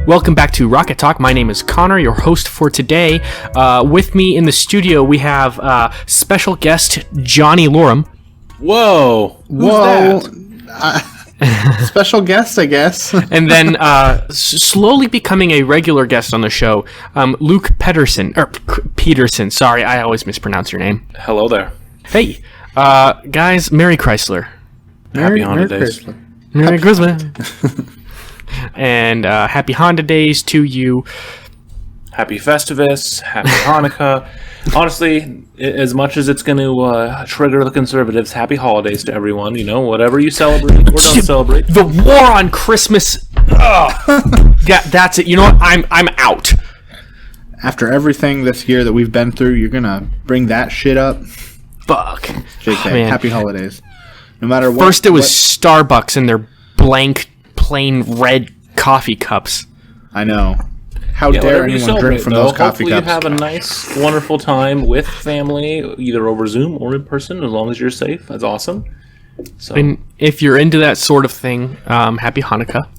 Welcome back to Rocket Talk. My name is Connor, your host for today. With me in the studio, we have special guest Johnny Lorem. Whoa. Special guest, I guess. And then slowly becoming a regular guest on the show, Luke Peterson. Sorry, I always mispronounce your name. Hello there. Hey, guys, Merry Chrysler. Happy Honda Days. Merry Christmas. And happy Honda Days to you. Happy Festivus. Happy Hanukkah. Honestly, as much as it's going to trigger the conservatives, happy holidays to everyone. You know, whatever you celebrate or don't celebrate. The war on Christmas. Yeah, that's it. You know what? I'm out. After everything this year that we've been through, you're going to bring that shit up? Fuck. JK, happy holidays. No matter what. First it was Starbucks and their blank, plain red coffee cups. I know. How dare anyone drink from those coffee Hopefully cups? you have a nice, wonderful time with family, either over Zoom or in person, as long as you're safe. That's awesome. So, And if you're into that sort of thing, happy Hanukkah.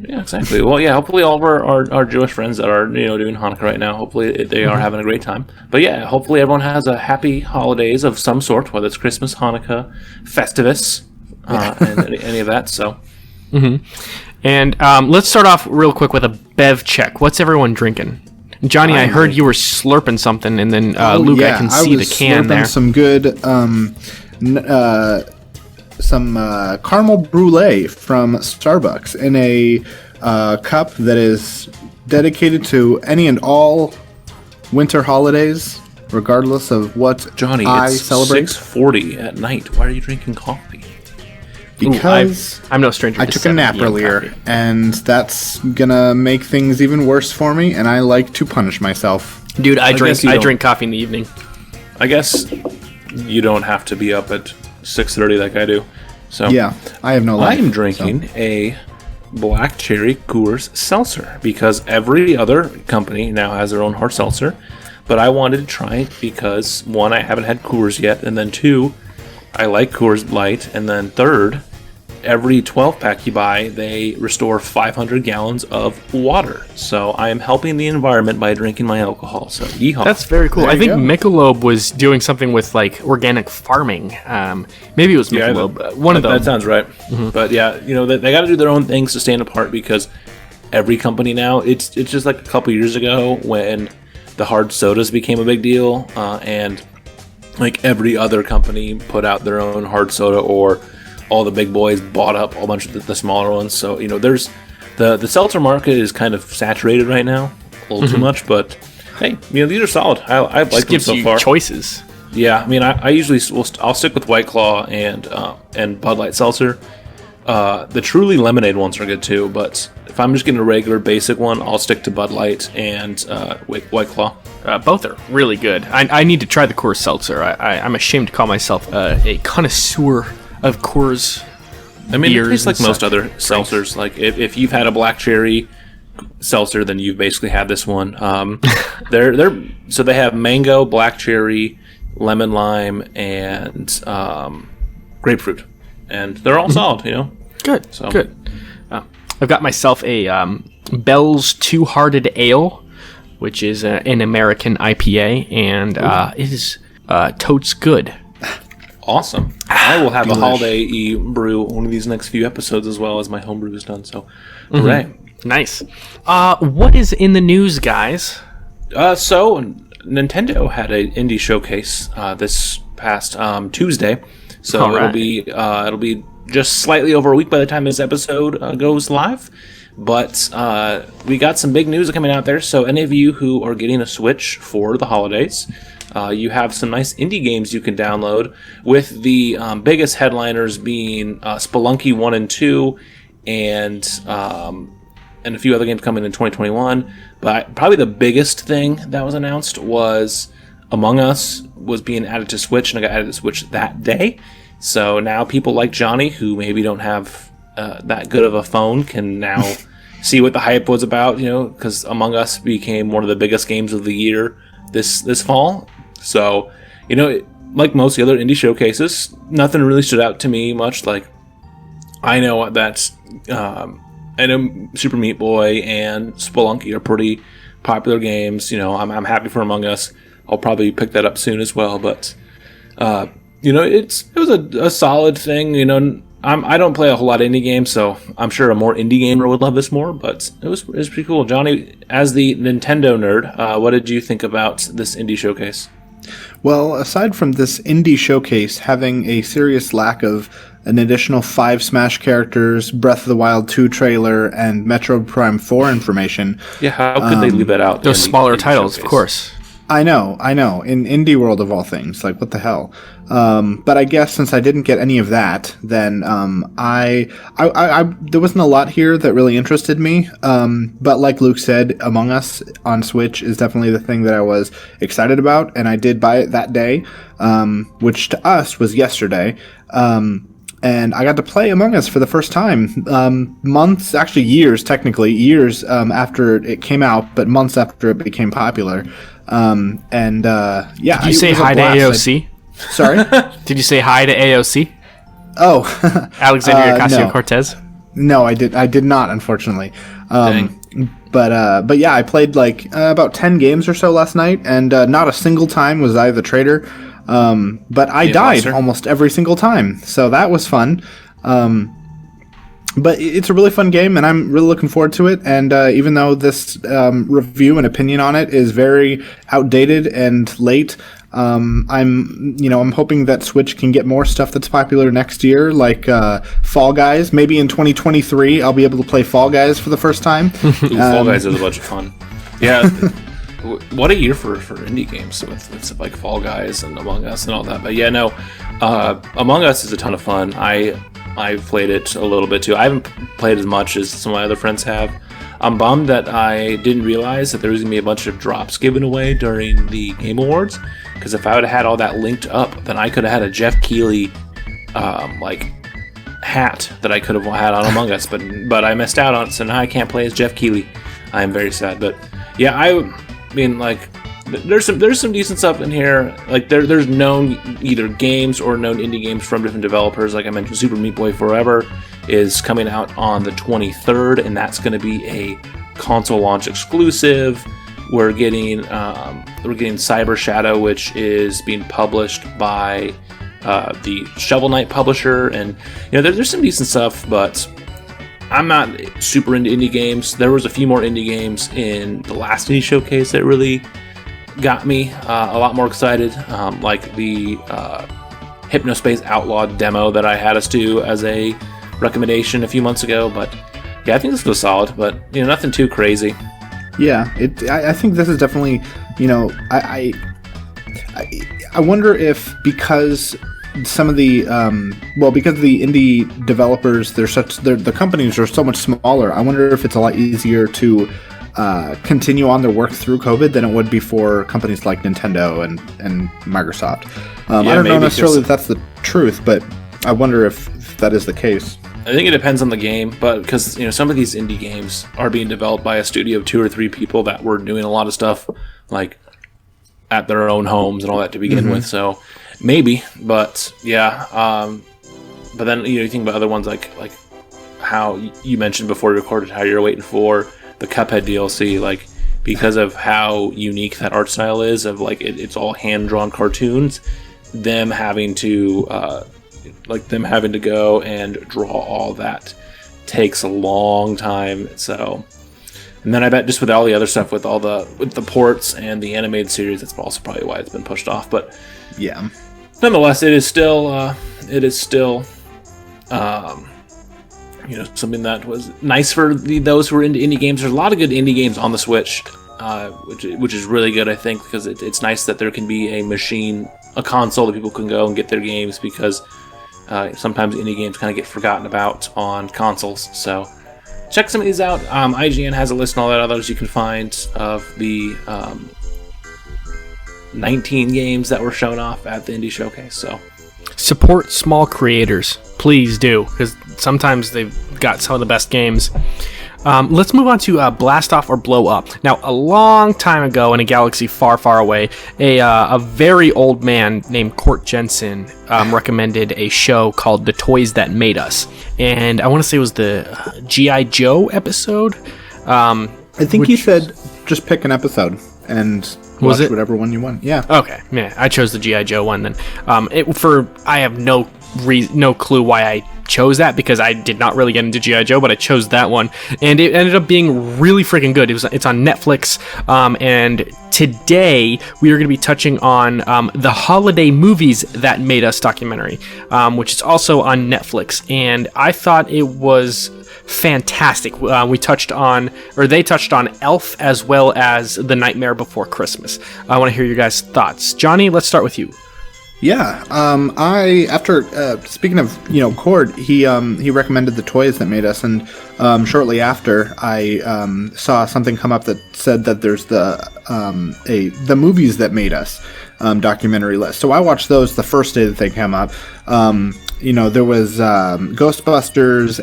yeah, exactly. Well, yeah, hopefully all of our Jewish friends that are doing Hanukkah right now, hopefully they are having a great time. But yeah, hopefully everyone has a happy holidays of some sort, whether it's Christmas, Hanukkah, Festivus, and any of that. So. Mm-hmm. And let's start off real quick with a bev check. What's everyone drinking? Johnny, I heard you were slurping something, and then Luke, I can see the can there. Some good, some caramel brulee from Starbucks in a cup that is dedicated to any and all winter holidays, regardless of what Johnny, I it's celebrate. 6:40 at night. Why are you drinking coffee? Because I'm no stranger to I took a nap earlier, coffee. and that's gonna make things even worse for me, and I like to punish myself. Dude, I guess you drink coffee in the evening. I guess you don't have to be up at 6:30 like I do. So Yeah, I have no life. I'm drinking a black cherry Coors seltzer because every other company now has their own hard seltzer, but I wanted to try it because one, I haven't had Coors yet, and then two, I like Coors Light, and then third, every 12-pack you buy, they restore 500 gallons of water. So I am helping the environment by drinking my alcohol. So yeehaw. That's very cool. There I think you go. Michelob was doing something with like organic farming. Maybe it was Michelob. One of them. That sounds right. Mm-hmm. But yeah, they got to do their own things to stand apart because every company now, it's just like a couple years ago when the hard sodas became a big deal, and like every other company put out their own hard soda, or all the big boys bought up a bunch of the smaller ones. So there's the seltzer market is kind of saturated right now, a little too much. But hey, these are solid. I like them gives so you far. choices. Yeah, I mean, I usually I'll stick with White Claw and Bud Light seltzer. The Truly lemonade ones are good too, but if I'm just getting a regular basic one, I'll stick to Bud Light and White Claw. Both are really good. I need to try the Coors Seltzer. I'm ashamed to call myself a connoisseur of Coors. I mean, it beers tastes like and most such. other seltzers. Like if you've had a black cherry seltzer, then you've basically had this one. So they have mango, black cherry, lemon lime, and grapefruit, and they're all solid. Good. So. Good. I've got myself a Bell's Two Hearted Ale, which is an American IPA, and it is totes good. Awesome. I will have a holiday brew one of these next few episodes as well as my homebrew is done. So, hooray. Nice. What is in the news, guys? So Nintendo had an indie showcase this past Tuesday. So All right. it'll be just slightly over a week by the time this episode goes live. But we got some big news coming out there. So any of you who are getting a Switch for the holidays, you have some nice indie games you can download, with the biggest headliners being Spelunky 1 and 2 and a few other games coming in 2021. But probably the biggest thing that was announced was Among Us was being added to Switch, and I got added to Switch that day. So now people like Johnny, who maybe don't have that good of a phone, can now see what the hype was about, because Among Us became one of the biggest games of the year this fall. So, like most of the other indie showcases, nothing really stood out to me much. Like, I know that I know Super Meat Boy and Spelunky are pretty popular games. You know, I'm happy for Among Us. I'll probably pick that up soon as well. But you know, it was a solid thing. You know, I don't play a whole lot of indie games, so I'm sure a more indie gamer would love this more. But it was pretty cool. Johnny, as the Nintendo nerd, what did you think about this indie showcase? Well, aside from this indie showcase having a serious lack of an additional 5 Smash characters, Breath of the Wild 2 trailer, and Metroid Prime 4 information. Yeah, how could they leave that out? Those smaller titles, of course. I know. In indie world of all things, like what the hell? But I guess since I didn't get any of that, then I there wasn't a lot here that really interested me. But like Luke said, Among Us on Switch is definitely the thing that I was excited about, and I did buy it that day, which to us was yesterday. And I got to play Among Us for the first time, months, actually years, technically, years after it came out, but months after it became popular. Yeah. Did you say hi to AOC? Sorry? Did you say hi to AOC? Oh. Alexandria Ocasio-Cortez? No, I did not, unfortunately. But yeah, I played like about 10 games or so last night, and not a single time was I the traitor. But I died almost every single time, so that was fun. But it's a really fun game, and I'm really looking forward to it. And even though this review and opinion on it is very outdated and late, I'm hoping that Switch can get more stuff that's popular next year, like Fall Guys. Maybe in 2023, I'll be able to play Fall Guys for the first time. Fall Guys is a bunch of fun. Yeah. What a year for indie games with stuff like Fall Guys and Among Us and all that. But yeah, no, Among Us is a ton of fun. I played it a little bit too. I haven't played as much as some of my other friends have. I'm bummed that I didn't realize that there was going to be a bunch of drops given away during the Game Awards, because if I would have had all that linked up, then I could have had a Jeff Keighley hat that I could have had on Among Us, but I missed out on it, so now I can't play as Jeff Keighley. I am very sad. But yeah, I mean, like, there's some decent stuff in here. Like there's known either games or known indie games from different developers. Like I mentioned, Super Meat Boy Forever is coming out on the 23rd, and that's going to be a console launch exclusive. We're getting Cyber Shadow, which is being published by the Shovel Knight publisher, and you know there's some decent stuff, but I'm not super into indie games. There was a few more indie games in the last indie showcase that really got me a lot more excited, like the Hypnospace Outlawed demo that I had us do as a recommendation a few months ago. But yeah, I think this was solid, but you know, nothing too crazy. Yeah, I think this is definitely, you know, I wonder if because some of the because the indie developers, the companies are so much smaller, I wonder if it's a lot easier to continue on their work through COVID than it would be for companies like Nintendo and Microsoft. I don't know necessarily if that's the truth, but I wonder if that is the case. I think it depends on the game, but because you know some of these indie games are being developed by a studio of 2 or 3 people that were doing a lot of stuff like at their own homes and all that to begin with. So maybe, but yeah. But then you know you think about other ones like how you mentioned before we recorded how you're waiting for the Cuphead DLC, like because of how unique that art style is, of like it's all hand drawn cartoons. Them having to go and draw all that takes a long time. So, and then I bet just with all the other stuff, with the ports and the animated series, that's also probably why it's been pushed off. But yeah, nonetheless, it is still you know, something that was nice for those who are into indie games. There's a lot of good indie games on the Switch, which is really good, I think, because it's nice that there can be a console that people can go and get their games, because sometimes indie games kind of get forgotten about on consoles. So check some of these out. IGN has a list and all that others you can find of the 19 games that were shown off at the indie showcase. So support small creators, please do, because sometimes they've got some of the best games. Let's move on to Blast Off or Blow Up. Now, a long time ago in a galaxy far, far away, a very old man named Court Jensen recommended a show called The Toys That Made Us. And I want to say it was the G.I. Joe episode. I think he said just pick an episode and watch whatever one you want. Yeah. Okay. Yeah, I chose the G.I. Joe one then. I have no clue why I chose that, because I did not really get into G.I. Joe, but I chose that one, and it ended up being really freaking good. It's on Netflix, and today we are going to be touching on the holiday movies that made us documentary, which is also on Netflix, and I thought it was fantastic. They touched on Elf as well as The Nightmare Before Christmas. I want to hear your guys' thoughts. Johnny, let's start with you. Yeah, speaking of Cord, he recommended The Toys That Made Us, and shortly after I saw something come up that said that there's the Movies That Made Us documentary list. So I watched those the first day that they came up. There was Ghostbusters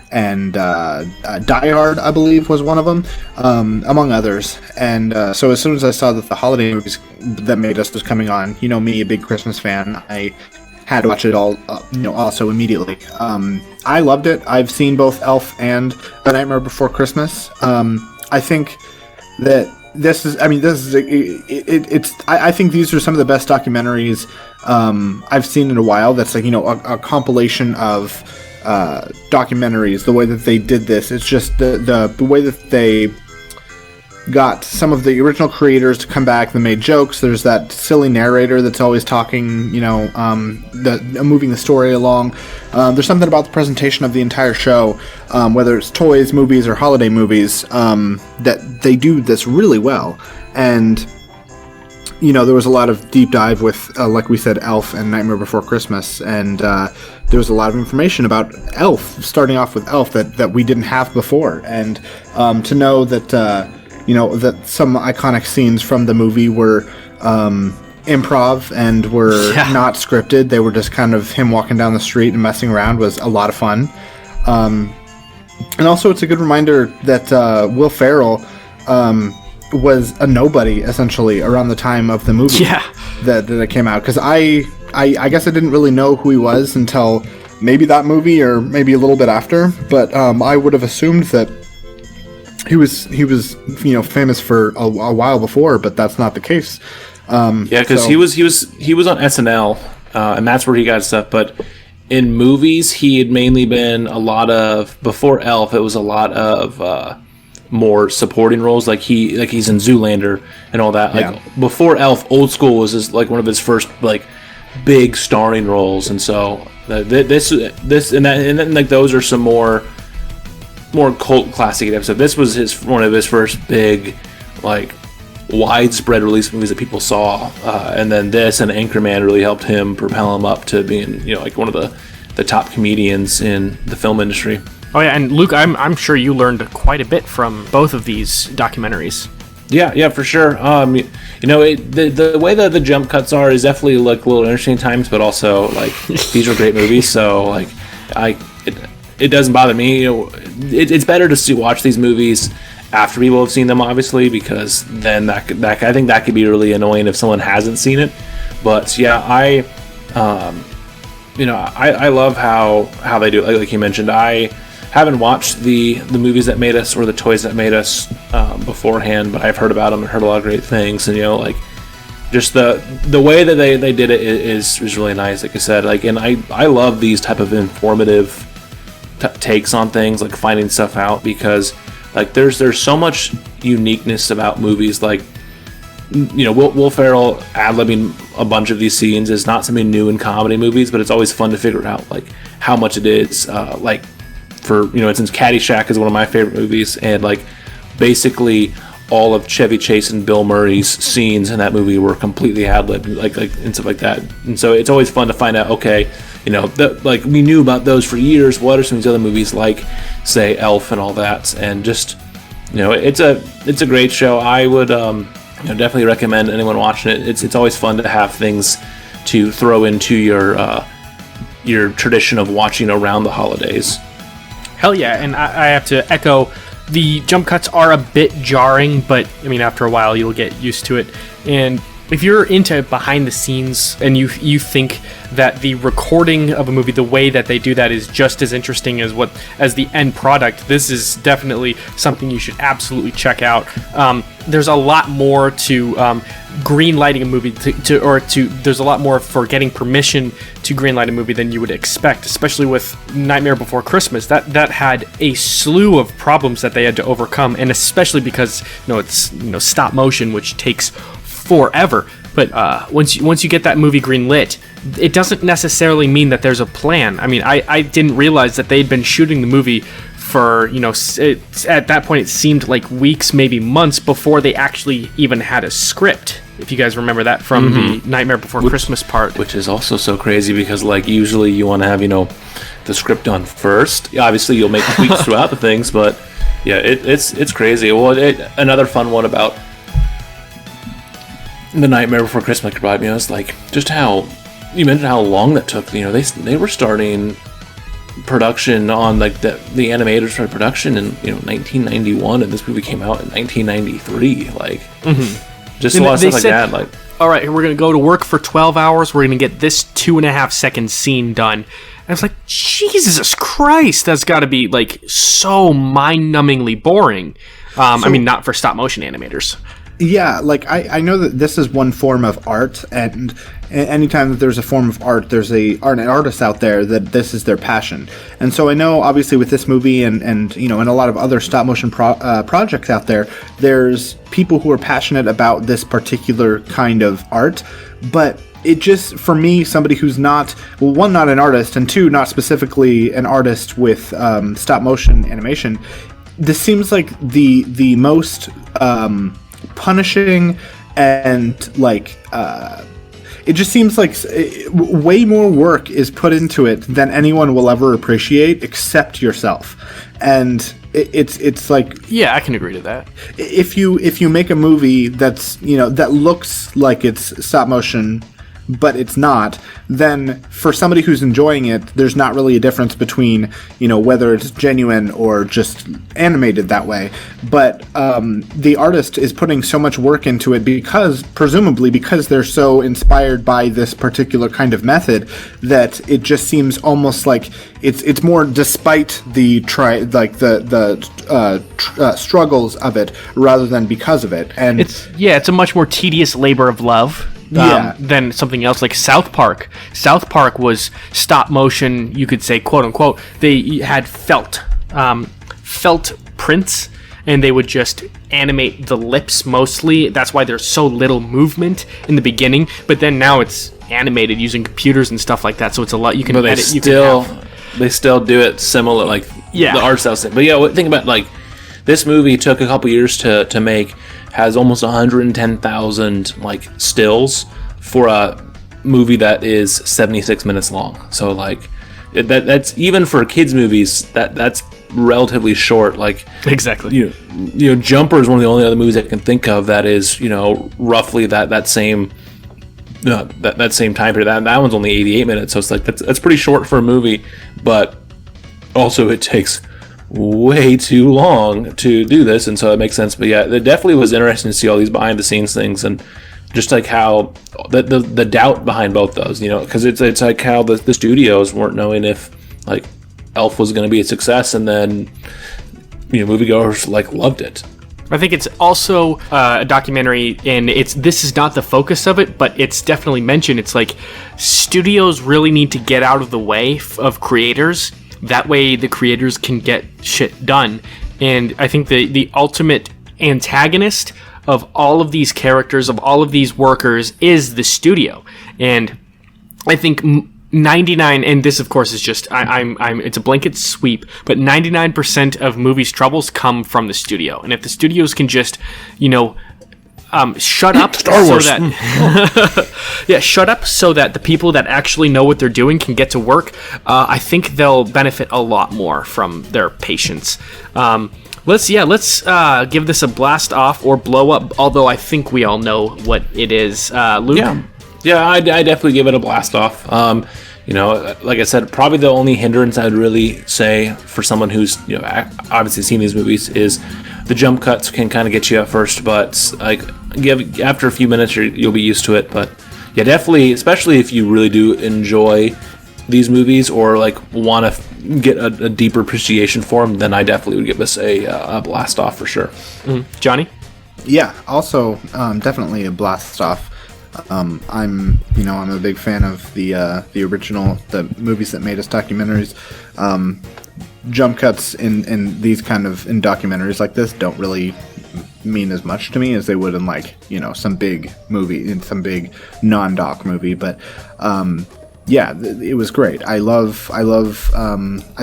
and Die Hard, I believe, was one of them, among others. And so as soon as I saw that the holiday movies that made us was coming on, me, a big Christmas fan, I had to watch it all, also immediately. I loved it. I've seen both Elf and The Nightmare Before Christmas. I think that I think these are some of the best documentaries I've seen in a while. That's a compilation of documentaries. The way that they did this, it's just the way that they got some of the original creators to come back. They made jokes. There's that silly narrator that's always talking, moving the story along. There's something about the presentation of the entire show, whether it's toys, movies, or holiday movies, that they do this really well. And there was a lot of deep dive with, like we said, Elf and Nightmare Before Christmas, and there was a lot of information about Elf, starting off with Elf, that we didn't have before. And to know that, that some iconic scenes from the movie were improv and were not scripted. They were just kind of him walking down the street and messing around, was a lot of fun. And also it's a good reminder that Will Ferrell was a nobody, essentially, around the time of the movie that it came out. Because I guess I didn't really know who he was until maybe that movie, or maybe a little bit after. But I would have assumed that he was famous for a while before, but that's not the case. Because he was on SNL, and that's where he got stuff. But in movies, he had mainly been before Elf. It was a lot of more supporting roles, like he's in Zoolander and all that. Before Elf, Old School was just one of his first big starring roles, and so this and then those are some more cult classic episodes. This was one of his first big widespread release movies that people saw, and then this and Anchorman really helped him propel him up to being one of the top comedians in the film industry. Oh yeah, and Luke, I'm sure you learned quite a bit from both of these documentaries. Yeah, for sure. The way that the jump cuts are is definitely a little interesting at times, but also these are great movies, so it doesn't bother me. It's better to watch these movies after people have seen them, obviously, because then I think that could be really annoying if someone hasn't seen it. But yeah, I love how they do it. Like you mentioned, I haven't watched the movies that made us or the toys that made us beforehand, but I've heard about them and heard a lot of great things. And just the way that they did it is really nice. Like I said, and I love these type of informative takes on things, finding stuff out, because there's so much uniqueness about movies. Will Ferrell ad-libbing a bunch of these scenes is not something new in comedy movies, but it's always fun to figure out how much it is. For instance, Caddyshack is one of my favorite movies, and basically all of Chevy Chase and Bill Murray's scenes in that movie were completely ad-libbed, and stuff like that. And so it's always fun to find out, okay, we knew about those for years. What are some of these other movies, say Elf and all that? And just it's a great show. I would definitely recommend anyone watching it. It's always fun to have things to throw into your tradition of watching around the holidays. Hell yeah, and I have to echo, the jump cuts are a bit jarring, but I mean, after a while you'll get used to it. And if you're into behind the scenes and you think that the recording of a movie, the way that they do that is just as interesting as the end product, this is definitely something you should absolutely check out. There's a lot more to green lighting a movie there's a lot more for getting permission to green light a movie than you would expect, especially with Nightmare Before Christmas. That had a slew of problems that they had to overcome, and especially because it's stop motion, which takes forever. But once you get that movie green lit, it doesn't necessarily mean that there's a plan. I mean, I didn't realize that they'd been shooting the movie for, at that point it seemed like weeks, maybe months, before they actually even had a script. If you guys remember that from the Nightmare Before Christmas part. Which is also so crazy because, like, usually you want to have, the script done first. Obviously, you'll make tweaks throughout the things, but yeah, it's crazy. Well, another fun one about the Nightmare Before Christmas is like just how you mentioned how long that took. They were starting production on like the animators started production in 1991, and this movie came out in 1993. Like, just a lot of stuff like that. Like, all right, we're gonna go to work for 12 hours. We're gonna get this 2.5 second scene done. And I was like, Jesus Christ, that's got to be like so mind-numbingly boring. I mean, not for stop motion animators. Yeah, like I know that this is one form of art, and anytime that there's a form of art, there's an artist out there that this is their passion. And so I know, obviously, with this movie and and a lot of other stop motion projects out there, there's people who are passionate about this particular kind of art, but it just, for me, somebody who's not, well, one, not an artist, and two, not specifically an artist with stop motion animation, this seems like the most punishing and like it just seems like way more work is put into it than anyone will ever appreciate except yourself. And it's like, yeah, I can agree to that. If you make a movie that's that looks like it's stop motion but it's not, then for somebody who's enjoying it, there's not really a difference between, whether it's genuine or just animated that way. But the artist is putting so much work into it presumably because they're so inspired by this particular kind of method, that it just seems almost like it's more despite the struggles of it rather than because of it. And it's a much more tedious labor of love. Than something else like South Park. South Park was stop motion, you could say, quote unquote. They had felt prints, and they would just animate the lips mostly. That's why there's so little movement in the beginning. But then now it's animated using computers and stuff like that, so it's a lot you can edit. They still do it similar, like the art style thing. But yeah, think about like this movie took a couple years to make. Has almost 110,000 like stills for a movie that is 76 minutes long. So like that's even for kids movies that's relatively short. Like, exactly. Jumper is one of the only other movies I can think of that is roughly that same that same time period. That one's only 88 minutes. So it's like that's pretty short for a movie, but also it takes way too long to do this, and so it makes sense. But yeah, it definitely was interesting to see all these behind the scenes things, and just like how the doubt behind both those, because it's like how the studios weren't knowing if like Elf was going to be a success, and then moviegoers like loved it. I think it's also a documentary, and this is not the focus of it, but it's definitely mentioned. It's like studios really need to get out of the way of creators. That way the creators can get shit done. And I think the ultimate antagonist of all of these characters, of all of these workers, is the studio. And I think 99, and this of course is just it's a blanket sweep, but 99% of movies' troubles come from the studio. And if the studios can just shut up Star Wars. Shut up so that the people that actually know what they're doing can get to work. I think they'll benefit a lot more from their patience. Let's give this a blast off or blow up, although I think we all know what it is. Luke? Yeah, I definitely give it a blast off. Like I said, probably the only hindrance I would really say for someone who's obviously seen these movies is the jump cuts can kind of get you at first, but like after a few minutes you'll be used to it. But yeah, definitely, especially if you really do enjoy these movies or like want to get a deeper appreciation for them, then I definitely would give this a blast off for sure. Johnny? Yeah, also definitely a blast off. I'm a big fan of the original, the movies that made us documentaries. Jump cuts in these kind of in documentaries like this don't really mean as much to me as they would in like some big movie, in some big non-doc movie. But yeah, it was great. I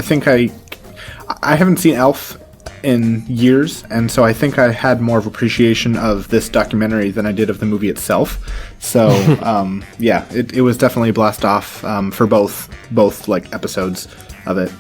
think I haven't seen Elf in years, and so I think I had more of appreciation of this documentary than I did of the movie itself. So yeah, it was definitely a blast off for both like episodes of it.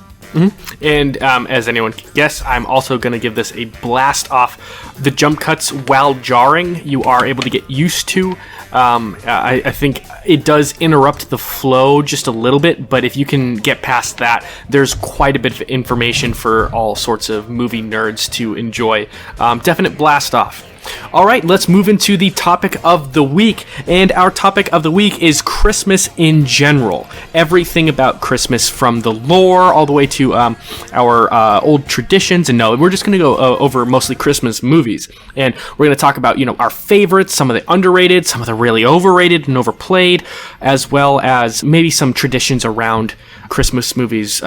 And as anyone can guess, I'm also going to give this a blast off. The jump cuts, while jarring, you are able to get used to. I think it does interrupt the flow just a little bit, but if you can get past that, there's quite a bit of information for all sorts of movie nerds to enjoy. Definite blast off. All right, let's move into the topic of the week. And our topic of the week is Christmas in general. Everything about Christmas, from the lore all the way to our old traditions. And no, we're just going to go over mostly Christmas movies. And we're going to talk about, our favorites, some of the underrated, some of the really overrated and overplayed, as well as maybe some traditions around Christmas movies.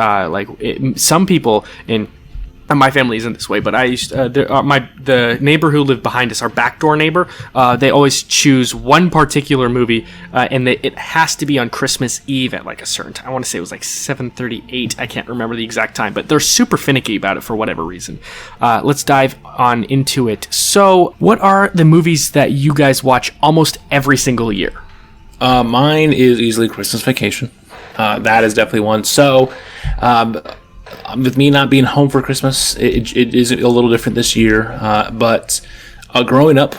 Some people in my family isn't this way, but I used the neighbor who lived behind us, our backdoor neighbor. They always choose one particular movie, and it has to be on Christmas Eve at like a certain time. I want to say it was like 7:38. I can't remember the exact time, but they're super finicky about it for whatever reason. Let's dive on into it. So, what are the movies that you guys watch almost every single year? Mine is easily Christmas Vacation. That is definitely one. So, with me not being home for Christmas, it is a little different this year. But growing up,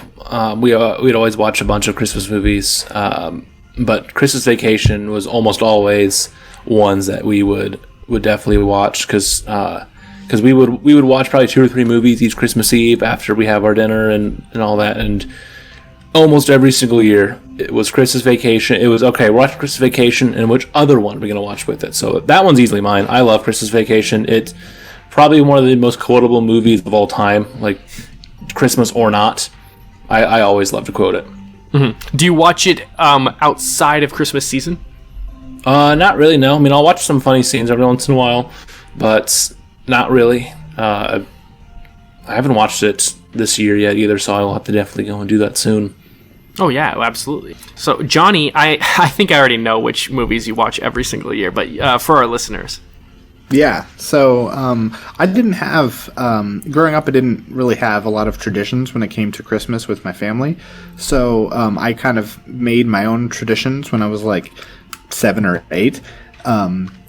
we'd always watch a bunch of Christmas movies. But Christmas Vacation was almost always ones that we would definitely watch because we would watch probably 2 or 3 movies each Christmas Eve after we have our dinner and all that. And almost every single year, it was Christmas Vacation. It was, okay, we're watching Christmas Vacation, and which other one are we going to watch with it? So that one's easily mine. I love Christmas Vacation. It's probably one of the most quotable movies of all time, like Christmas or not. I always love to quote it. Mm-hmm. Do you watch it outside of Christmas season? Not really, no. I mean, I'll watch some funny scenes every once in a while, but not really. I haven't watched it this year yet either, so I'll have to definitely go and do that soon. Oh, yeah, absolutely. So, Johnny, I think I already know which movies you watch every single year, but for our listeners. Yeah, so I didn't have, growing up, I didn't really have a lot of traditions when it came to Christmas with my family. So I kind of made my own traditions when I was like 7 or 8.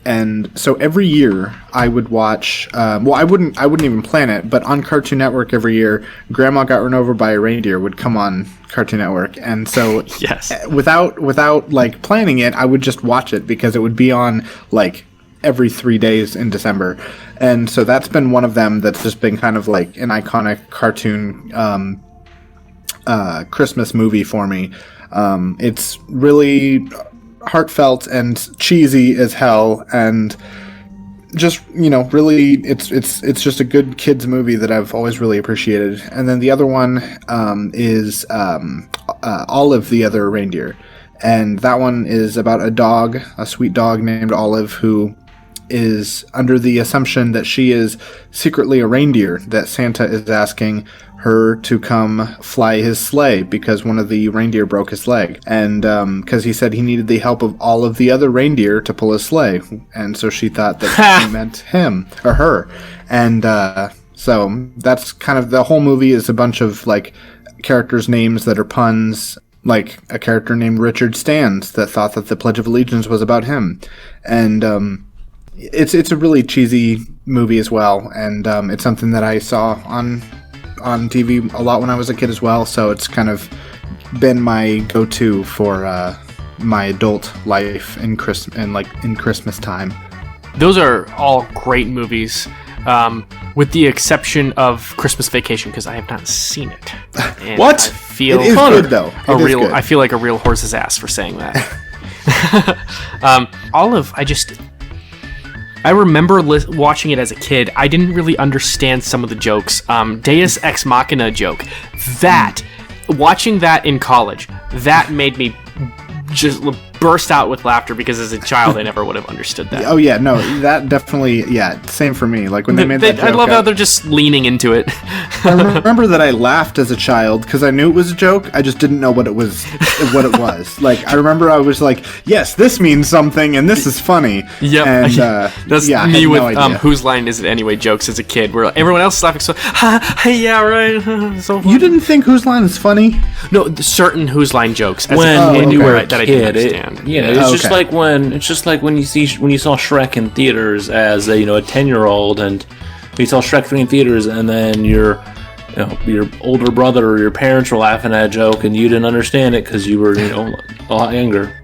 And so every year I would watch, I wouldn't even plan it, but on Cartoon Network every year, Grandma Got Run Over by a Reindeer would come on Cartoon Network. And so yes, without like planning it, I would just watch it because it would be on like every 3 days in December. And so that's been one of them that's just been kind of like an iconic cartoon Christmas movie for me. It's really heartfelt and cheesy as hell, and just really it's just a good kids movie that I've always really appreciated. And then the other one is Olive the Other Reindeer, and that one is about a sweet dog named Olive, who is under the assumption that she is secretly a reindeer, that Santa is asking her to come fly his sleigh because one of the reindeer broke his leg, and because he said he needed the help of all of the other reindeer to pull his sleigh, and so she thought that he meant him or her. And so that's kind of the whole movie, is a bunch of like characters' names that are puns, like a character named Richard Stans that thought that the Pledge of Allegiance was about him. And it's a really cheesy movie as well, and it's something that I saw on TV a lot when I was a kid as well, so it's kind of been my go-to for my adult life in Christmas time. Those are all great movies, with the exception of Christmas Vacation, because I have not seen it. And What? I feel It is good though. Good. I feel like a real horse's ass for saying that. I remember watching it as a kid. I didn't really understand some of the jokes. Deus Ex Machina joke. Watching that in college, that made me just burst out with laughter, because as a child I never would have understood that. Oh yeah, no, that definitely, same for me. Like when they made that joke, I love how they're just leaning into it. I remember that I laughed as a child because I knew it was a joke. I just didn't know what it was. Like I remember I was like, yes, this means something, and this is funny. Yep. And that's me with Whose Line Is It Anyway jokes as a kid, where everyone else is laughing. So, yeah, right. So you didn't think Whose Line is funny? No, certain Whose Line jokes as when a kid you were a that I kid, didn't understand. It's just like when you saw Shrek in theaters as a 10-year-old, and you saw Shrek 3 in theaters, and then your older brother or your parents were laughing at a joke, and you didn't understand it because you were a lot younger.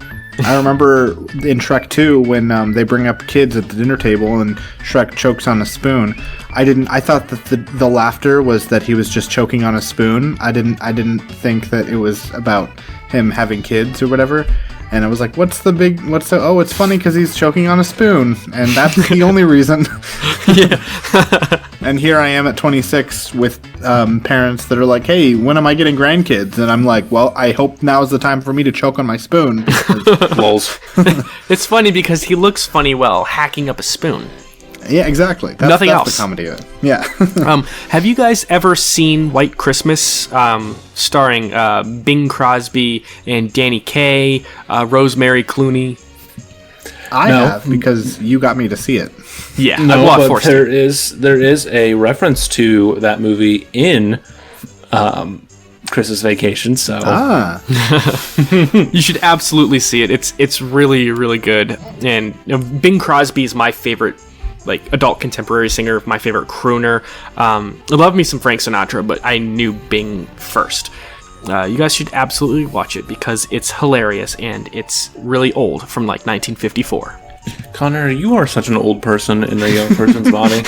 I remember in Shrek 2 when they bring up kids at the dinner table and Shrek chokes on a spoon. I thought that the laughter was that he was just choking on a spoon. I didn't think that it was about him having kids or whatever. And I was like, oh, it's funny because he's choking on a spoon. And that's the only reason. Yeah. And here I am at 26 with parents that are like, hey, when am I getting grandkids? And I'm like, well, I hope now is the time for me to choke on my spoon. Lols. It's funny because he looks funny while hacking up a spoon. Yeah, exactly. That's the comedy of it. Yeah. Have you guys ever seen White Christmas, starring Bing Crosby and Danny Kaye, Rosemary Clooney? I have, because you got me to see it. Yeah, but there is a reference to that movie in Christmas Vacation. So you should absolutely see it. It's really, really good. And Bing Crosby is my favorite adult contemporary singer, my favorite crooner. I love me some Frank Sinatra, but I knew Bing first. You guys should absolutely watch it because it's hilarious and it's really old, from 1954. Connor, you are such an old person in a young person's body.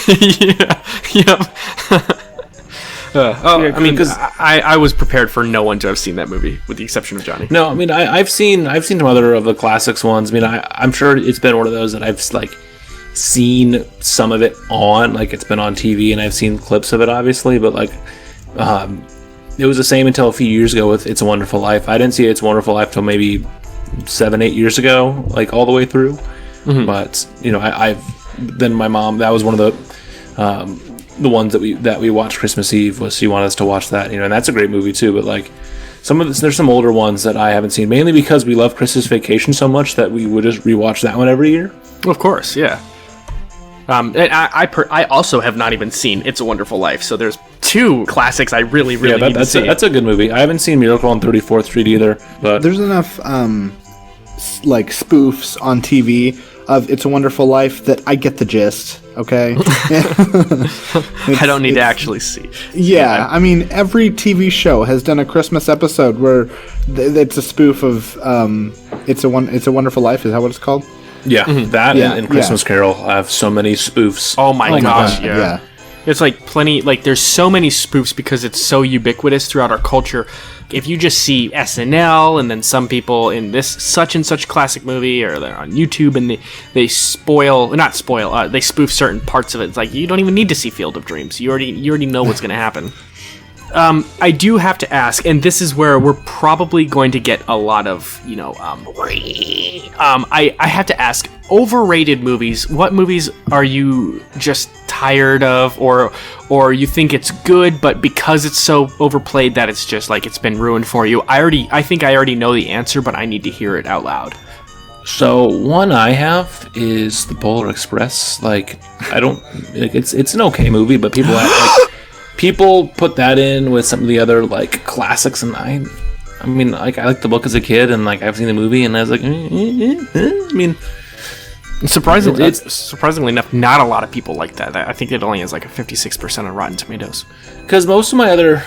I was prepared for no one to have seen that movie, with the exception of Johnny. No, I mean, I've seen some other of the classics ones. I mean, I'm sure it's been one of those that I've seen some of it on, it's been on TV, and I've seen clips of it, obviously, but it was the same until a few years ago with It's a Wonderful Life. I didn't see It's a Wonderful Life till maybe 7-8 years ago, all the way through. Mm-hmm. But then my mom, that was one of the ones that we watched Christmas Eve, was she wanted us to watch that, and that's a great movie too. But there's some older ones that I haven't seen, mainly because we love Christmas Vacation so much that we would just rewatch that one every year. Of course, yeah. And I also have not even seen It's a Wonderful Life, so there's two classics I really need to see. That's a good movie. I haven't seen Miracle on 34th Street either, but there's enough spoofs on TV of It's a Wonderful Life that I get the gist. Okay, I don't need to actually see. Yeah, I mean, every TV show has done a Christmas episode where it's a spoof of It's a Wonderful Life. Is that what it's called? Yeah, that and Christmas Carol have so many spoofs. Oh my gosh, yeah. It's there's so many spoofs because it's so ubiquitous throughout our culture. If you just see SNL and then some people in this such and such classic movie, or they're on YouTube and they they spoof certain parts of it. It's you don't even need to see Field of Dreams. You already know what's going to happen. I do have to ask, and this is where we're probably going to get a lot of, I have to ask, overrated movies. What movies are you just tired of, or you think it's good, but because it's so overplayed that it's just it's been ruined for you? I think I already know the answer, but I need to hear it out loud. So one I have is The Polar Express. It's an okay movie, but people people put that in with some of the other classics, and I like the book as a kid, and I've seen the movie, and I was I mean, surprisingly enough, not a lot of people like that. I think it only has a 56% on Rotten Tomatoes. Because most of my other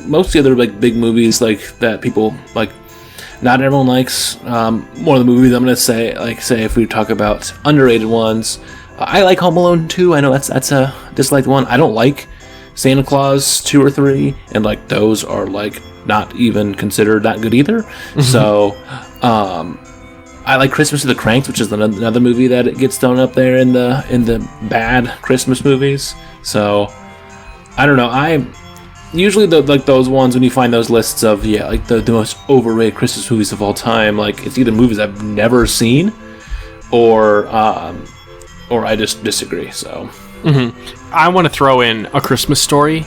most of the other big movies that people not everyone likes more of the movies. I'm gonna say if we talk about underrated ones, I like Home Alone 2. I know that's a disliked one. I don't like Santa Claus 2 or 3, and like those are like not even considered that good either. So I like Christmas of the Cranks, which is another movie that it gets thrown up there in the bad Christmas movies. So I don't know. I usually those ones when you find those lists of the most overrated Christmas movies of all time, like it's either movies I've never seen or I just disagree. So I want to throw in A Christmas Story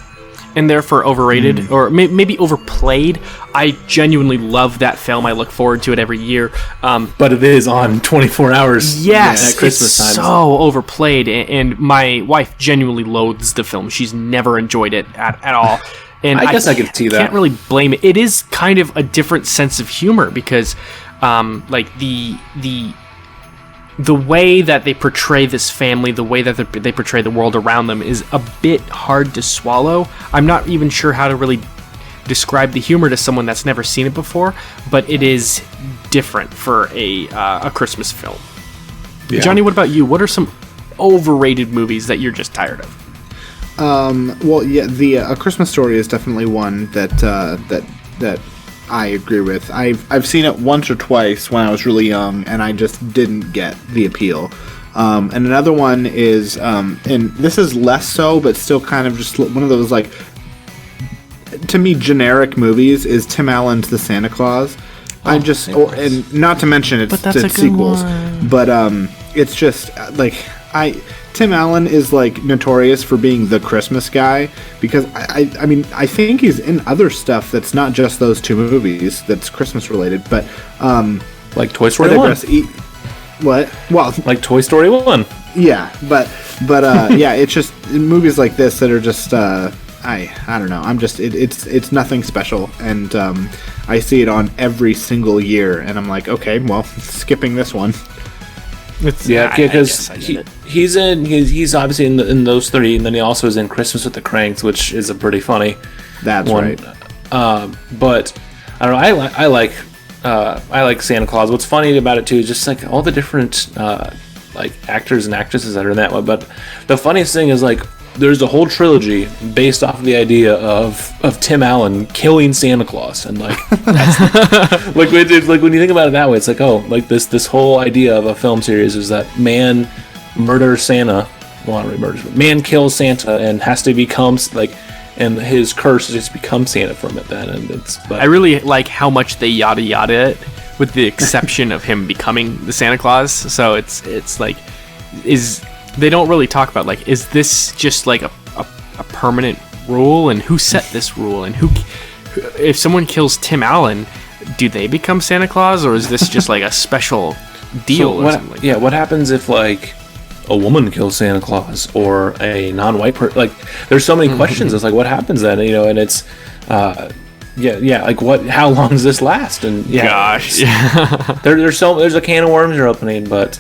in there for overrated or maybe overplayed. I genuinely love that film. I look forward to it every year. But it is on 24 hours. Yes, at Christmas time. It's so overplayed, and my wife genuinely loathes the film. She's never enjoyed it at all. And I guess I can see that. Can't really blame it. It is kind of a different sense of humor because, like the way that they portray this family, the way that they portray the world around them is a bit hard to swallow. I'm not even sure how to really describe the humor to someone that's never seen it before, but it is different for a Christmas film. Yeah. Johnny, what about you? What are some overrated movies that you're just tired of? Well, yeah, A Christmas Story is definitely one that I agree with. I've seen it once or twice when I was really young, and I just didn't get the appeal. And another one is, and this is less so, but still kind of just one of those, like, to me, generic movies is Tim Allen's The Santa Claus. And not to mention it's sequels, but it's just like Tim Allen is like notorious for being the Christmas guy because I mean I think he's in other stuff that's not just those two movies that's Christmas related, but like Toy Story 1. What? Well, like Toy Story 1. Yeah, but yeah, it's just movies like this that are just I don't know. It's nothing special, and I see it on every single year, and I'm like, okay, well, skipping this one. Because he's obviously in those three, and then he also is in Christmas with the Cranks, which is a pretty funny. That's one. Right. But I don't know. I like Santa Claus. What's funny about it too is just like all the different like actors and actresses that are in that one. But the funniest thing is like there's a whole trilogy based off of the idea of Tim Allen killing Santa Claus, and like that's, like when you think about it that way, it's like like this whole idea of a film series is that man murders Santa, well not really murders, but man kills Santa and has to become like, and his curse just becomes Santa from it then, and I really like how much they yada yada it, with the exception of him becoming the Santa Claus. So it's like they don't really talk about like, is this just like a permanent rule, and who set this rule, and who if someone kills Tim Allen, do they become Santa Claus, or is this just like a special deal or something like that? What happens if like a woman kills Santa Claus or a non-white person? Like there's so many questions. It's like what happens then, and it's like how long does this last? And gosh, there's a can of worms you're opening. But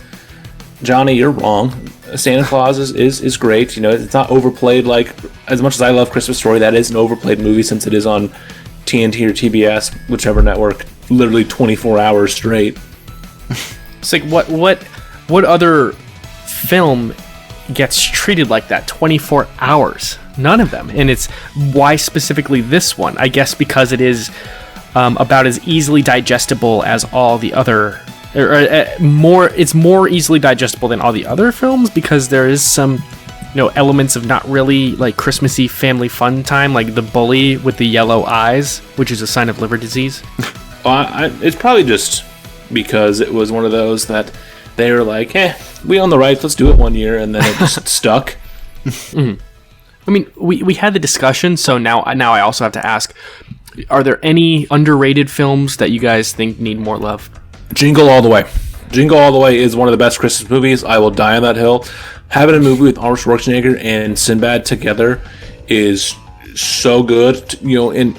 Johnny, you're wrong. Santa Claus is great. It's not overplayed. Like, as much as I love Christmas Story, that is an overplayed movie since it is on TNT or TBS, whichever network, literally 24 hours straight. It's like what other film gets treated like that? 24 hours. None of them. And it's why specifically this one? I guess because it is about as easily digestible as all the other. It's more easily digestible than all the other films because there is some elements of not really like Christmassy family fun time, like the bully with the yellow eyes, which is a sign of liver disease. It's probably just because it was one of those that they were like, we own the rights, let's do it one year, and then it just stuck. I mean, we had the discussion, so now I also have to ask, are there any underrated films that you guys think need more love? Jingle All the Way. Jingle All the Way is one of the best Christmas movies. I will die on that hill. Having a movie with Arnold Schwarzenegger and Sinbad together is so good. And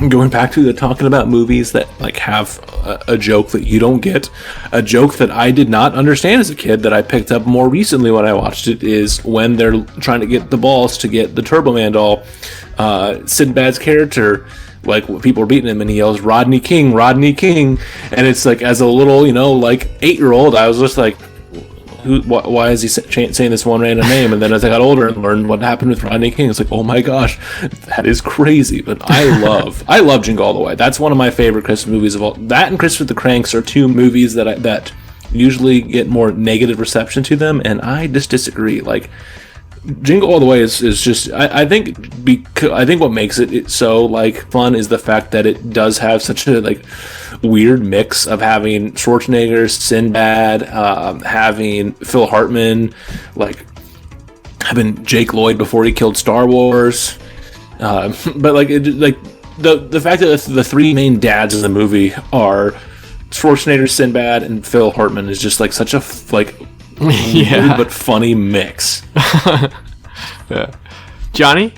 going back to talking about movies that like have a joke that you don't get, a joke that I did not understand as a kid that I picked up more recently when I watched it is when they're trying to get the balls to get the Turbo Man doll. Sinbad's character like people are beating him, and he yells Rodney King, Rodney King, and it's like as a little, like 8-year-old, I was just like, why is he saying this one random name? And then as I got older and learned what happened with Rodney King, it's like, oh my gosh, that is crazy. But I love Jingle All the Way. That's one of my favorite Christmas movies of all. That and Christmas with the Cranks are two movies that usually get more negative reception to them, and I just disagree. Like, Jingle All the Way is just, I think what makes it so like fun is the fact that it does have such a like weird mix of having Schwarzenegger, Sinbad, having Phil Hartman, like having Jake Lloyd before he killed Star Wars, but like the fact that the three main dads in the movie are Schwarzenegger, Sinbad, and Phil Hartman is just like such a weird but funny mix. Yeah. Johnny?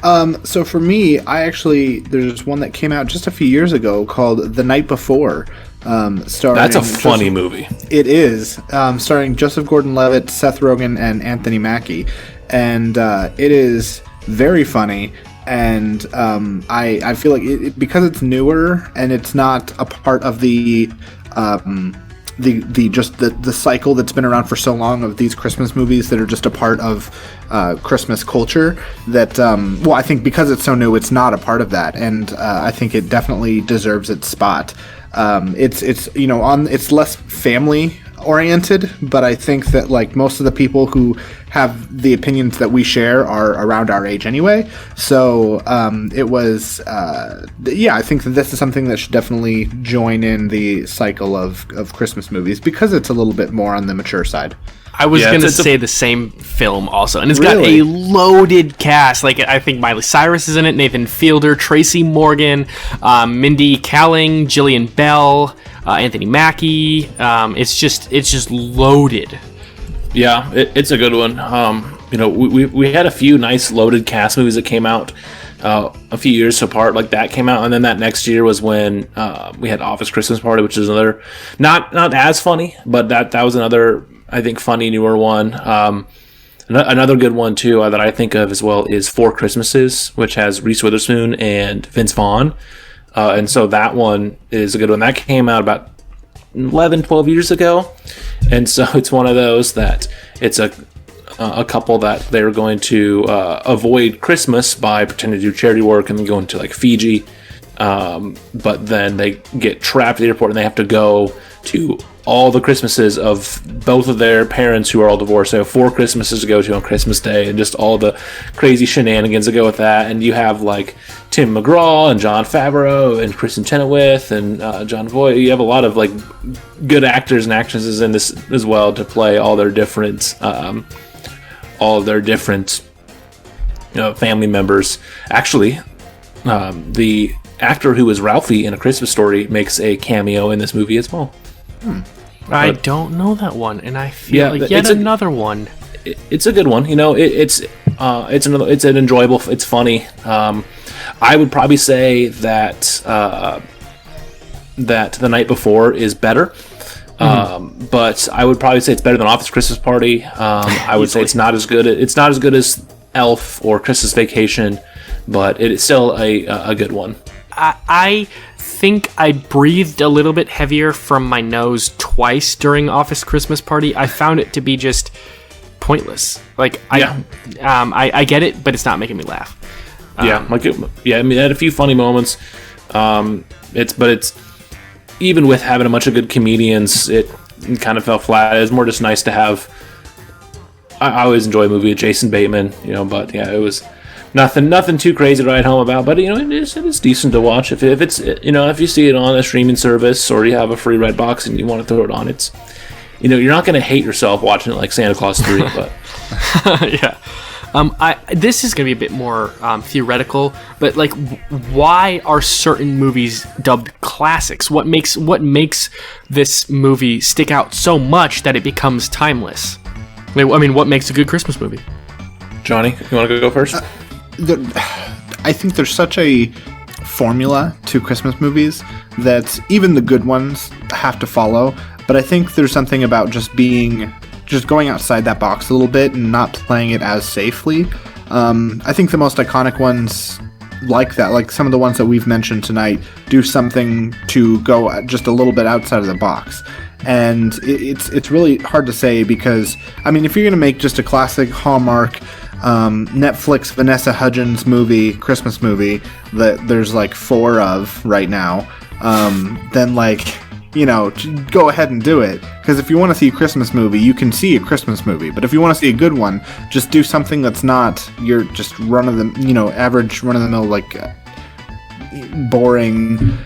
So for me, there's one that came out just a few years ago called The Night Before. Starring That's a funny movie. It is, starring Joseph Gordon-Levitt, Seth Rogen, and Anthony Mackie. And it is very funny. And I feel like because it's newer and it's not a part of the cycle that's been around for so long of these Christmas movies that are just a part of Christmas culture, that I think because it's so new, it's not a part of that, and I think it definitely deserves its spot. It's less family oriented, but I think that like most of the people who have the opinions that we share are around our age anyway. So it was, I think that this is something that should definitely join in the cycle of Christmas movies because it's a little bit more on the mature side. I was going to say the same film also. And it's got Really? a loaded cast. Like, I think Miley Cyrus is in it, Nathan Fielder, Tracy Morgan, Mindy Kaling, Jillian Bell, Anthony Mackie. It's just loaded. Yeah, it's a good one. We had a few nice loaded cast movies that came out a few years apart. Like that came out, and then that next year was when we had Office Christmas Party, which is another not as funny, but that was another, I think, funny newer one. Another good one too that I think of as well is Four Christmases, which has Reese Witherspoon and Vince Vaughn, and so that one is a good one. That came out about 11, 12 years ago, and so it's one of those that it's a couple that they're going to avoid Christmas by pretending to do charity work and then going to like Fiji, but then they get trapped at the airport and they have to go to all the Christmases of both of their parents who are all divorced. They have 4 Christmases to go to on Christmas Day, and just all the crazy shenanigans that go with that. And you have like Tim McGraw and Jon Favreau and Kristen Chenoweth and John Voight. You have a lot of like good actors and actresses in this as well to play all their different family members. Actually, the actor who is Ralphie in A Christmas Story makes a cameo in this movie as well. I don't know that one, and I feel like yet another one. It's a good one. It's an enjoyable. It's funny. I would probably say that The Night Before is better. But I would probably say it's better than Office Christmas Party. I would say it's not as good. It's not as good as Elf or Christmas Vacation, but it is still a good one. I think I breathed a little bit heavier from my nose twice during Office Christmas Party. I found it to be just pointless. Like I get it, but it's not making me laugh. I mean, it had a few funny moments. It's even with having a bunch of good comedians, it kind of fell flat. It was more just nice to have. I always enjoy a movie with Jason Bateman, but yeah, it was nothing too crazy to write home about. But it is decent to watch if it's if you see it on a streaming service or you have a free Redbox and you want to throw it on. It's you're not going to hate yourself watching it like Santa Claus 3, but yeah. This is going to be a bit more theoretical, but like, why are certain movies dubbed classics? What makes this movie stick out so much that it becomes timeless? I mean, what makes a good Christmas movie? Johnny, you want to go first? I think there's such a formula to Christmas movies that even the good ones have to follow. But I think there's something about just going outside that box a little bit and not playing it as safely. I think the most iconic ones like that. Like some of the ones that we've mentioned tonight do something to go just a little bit outside of the box. And it's really hard to say because, I mean, if you're going to make just a classic Hallmark Netflix Vanessa Hudgens movie, Christmas movie, that there's like 4 of right now, then like, you know, go ahead and do it. Because if you want to see a Christmas movie, you can see a Christmas movie. But if you want to see a good one, just do something that's not your just average run-of-the-mill, like boring,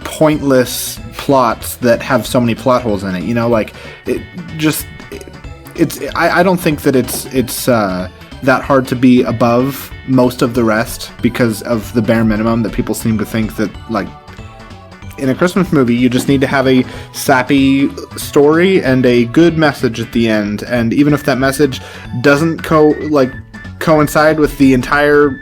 pointless plots that have so many plot holes in it. You know, like I don't think that it's that hard to be above most of the rest because of the bare minimum that people seem to think that, like, in a Christmas movie, you just need to have a sappy story and a good message at the end. And even if that message doesn't coincide with the entire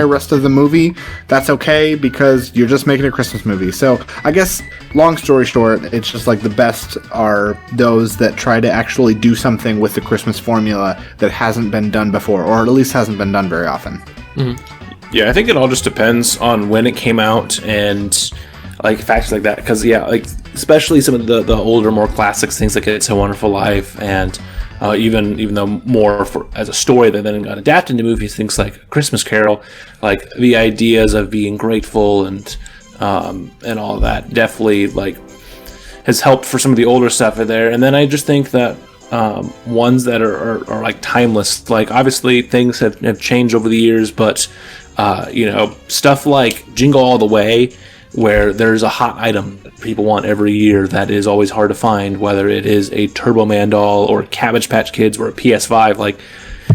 rest of the movie, that's okay because you're just making a Christmas movie. So I guess, long story short, it's just like the best are those that try to actually do something with the Christmas formula that hasn't been done before, or at least hasn't been done very often. Mm-hmm. Yeah, I think it all just depends on when it came out and like factors like that. Because like especially some of the older, more classics, things like It's a Wonderful Life, and even though more as a story that then got adapted into movies, things like Christmas Carol, like the ideas of being grateful and all of that definitely like has helped for some of the older stuff in there. And then I just think that ones that are like timeless, like obviously things have changed over the years, but stuff like Jingle All the Way, where there's a hot item that people want every year that is always hard to find, whether it is a Turbo Man doll or Cabbage Patch Kids or a PS5, like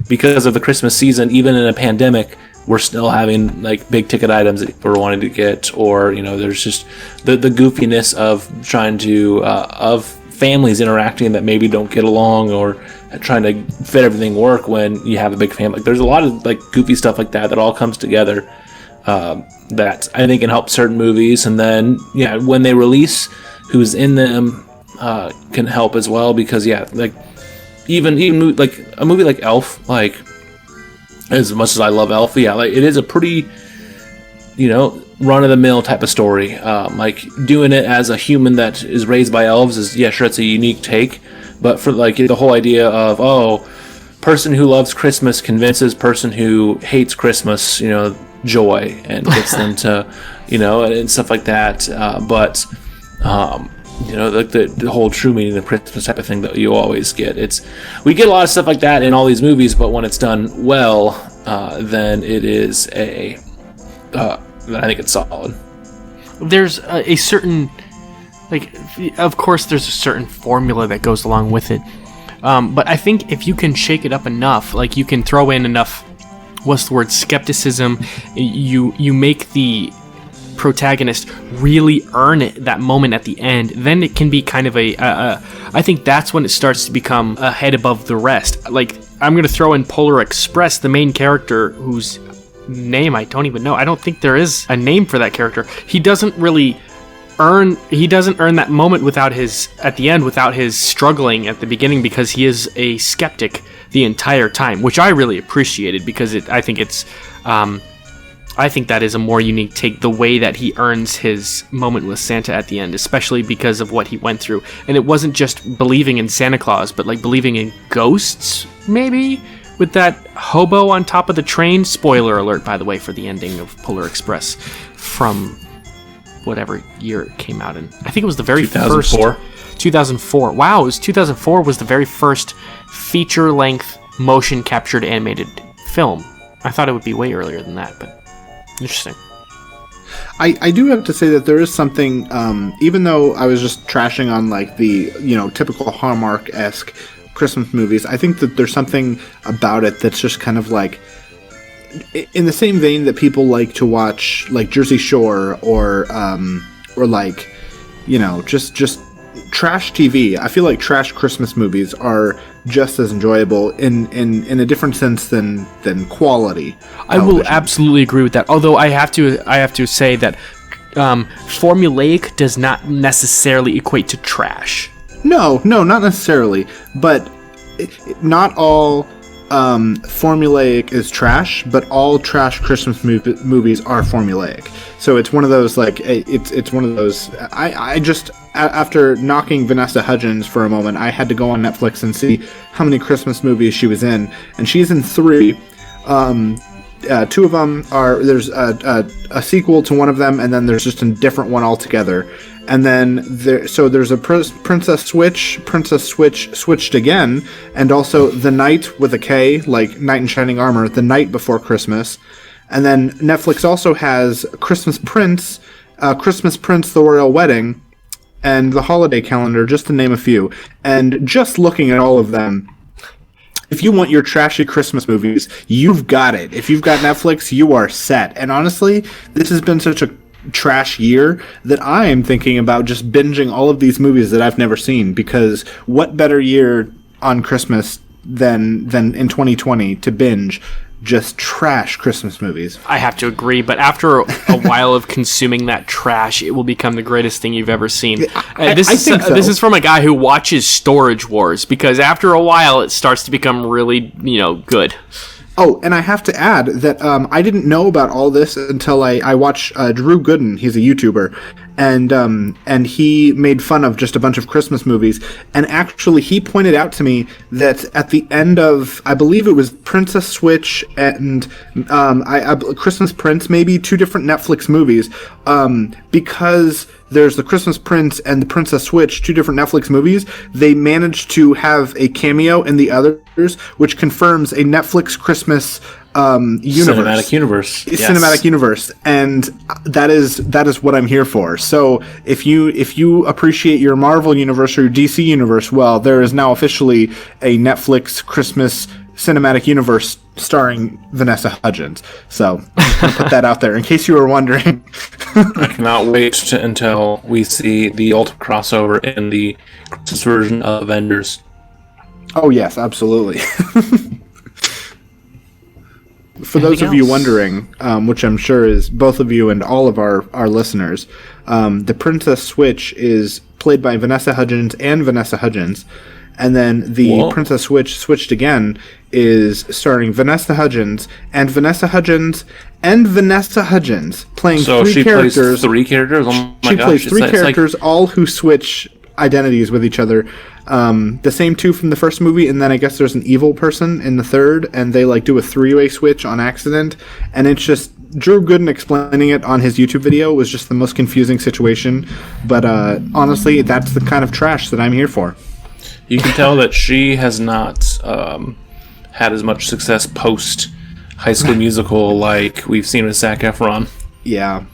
because of the Christmas season, even in a pandemic, we're still having like big ticket items that people are wanting to get, or there's just the goofiness of trying to of families interacting that maybe don't get along, or trying to fit everything work when you have a big family. Like, there's a lot of like goofy stuff like that all comes together. That I think can help certain movies, and then when they release who's in them can help as well, because like even like a movie like Elf, like as much as I love Elf, like it is a pretty run-of-the-mill type of story. Like doing it as a human that is raised by elves is sure, it's a unique take, but for like the whole idea of person who loves Christmas convinces person who hates Christmas joy and gets them to and stuff like that, but like the whole true meaning of Christmas type of thing that you always get, we get a lot of stuff like that in all these movies, but when it's done well, then it is then I think it's solid. There's a certain, like, of course there's a certain formula that goes along with it, but I think if you can shake it up enough, like you can throw in enough, what's the word, skepticism, you make the protagonist really earn it, that moment at the end, then it can be kind of I think that's when it starts to become a head above the rest. Like, I'm going to throw in Polar Express, the main character whose name I don't even know. I don't think there is a name for that character. He doesn't earn that moment without his struggling at the beginning, because he is a skeptic the entire time, which I really appreciated, because I think that is a more unique take, the way that he earns his moment with Santa at the end, especially because of what he went through. And it wasn't just believing in Santa Claus, but like believing in ghosts, maybe, with that hobo on top of the train. Spoiler alert, by the way, for the ending of Polar Express from whatever year it came out in. I think it was the very 2004. first... 2004. Wow, it was 2004 was the very first feature-length motion-captured animated film. I thought it would be way earlier than that, but interesting. I do have to say that there is something, even though I was just trashing on like the typical Hallmark-esque Christmas movies, I think that there's something about it that's just kind of like, in the same vein that people like to watch like Jersey Shore or like just trash TV. I feel like trash Christmas movies are just as enjoyable in a different sense than quality television. I will absolutely agree with that. Although I have to say that formulaic does not necessarily equate to trash. No, not necessarily. But not all formulaic is trash, but all trash Christmas movies are formulaic. So it's one of those, like, it's one of those. I just, after knocking Vanessa Hudgens for a moment, I had to go on Netflix and see how many Christmas movies she was in, and she's in 3. 2 of them are, there's a sequel to one of them, and then there's just a different one altogether. And then there's a Princess Switch, Switched Again, and also The Night with a K, like Knight in Shining Armor, The Night Before Christmas. And then Netflix also has Christmas Prince, The Royal Wedding, and The Holiday Calendar, just to name a few. And just looking at all of them, if you want your trashy Christmas movies, you've got it. If you've got Netflix, you are set. And honestly, this has been such a trash year that I am thinking about just binging all of these movies that I've never seen, because what better year on Christmas than in 2020 to binge just trash Christmas movies. I have to agree, but after a while of consuming that trash, it will become the greatest thing you've ever seen. I think so. This is from a guy who watches Storage Wars, because after a while, it starts to become really, good. Oh, and I have to add that I didn't know about all this until I watched Drew Gooden. He's a YouTuber, and he made fun of just a bunch of Christmas movies. And actually, he pointed out to me that at the end of, I believe it was Princess Switch and Christmas Prince, maybe 2 different Netflix movies, because there's the Christmas Prince and the Princess Switch, 2 different Netflix movies, they managed to have a cameo in the others, which confirms a Netflix Christmas universe. Cinematic universe. Yes. Cinematic universe. And that is what I'm here for. So if you appreciate your Marvel universe or your DC universe, well, there is now officially a Netflix Christmas cinematic universe starring Vanessa Hudgens. So I'm going to put that out there in case you were wondering. I cannot wait until we see the ultimate crossover in the Christmas version of Avengers. Oh, yes, absolutely. For those of you wondering, which I'm sure is both of you and all of our listeners, the Princess Switch is played by Vanessa Hudgens and Vanessa Hudgens. And then the Princess Switch Switched Again is starring Vanessa Hudgens and Vanessa Hudgens and Vanessa Hudgens playing 3 characters. Plays 3 characters? Oh my she gosh. plays 3 characters, all who switch identities with each other. The same 2 from the first movie, and then I guess there's an evil person in the third, and they do a 3-way switch on accident, and it's just Drew Gooden explaining it on his YouTube video was just the most confusing situation. But honestly, that's the kind of trash that I'm here for. You can tell that she has not had as much success post High School Musical like we've seen with Zac Efron. Yeah.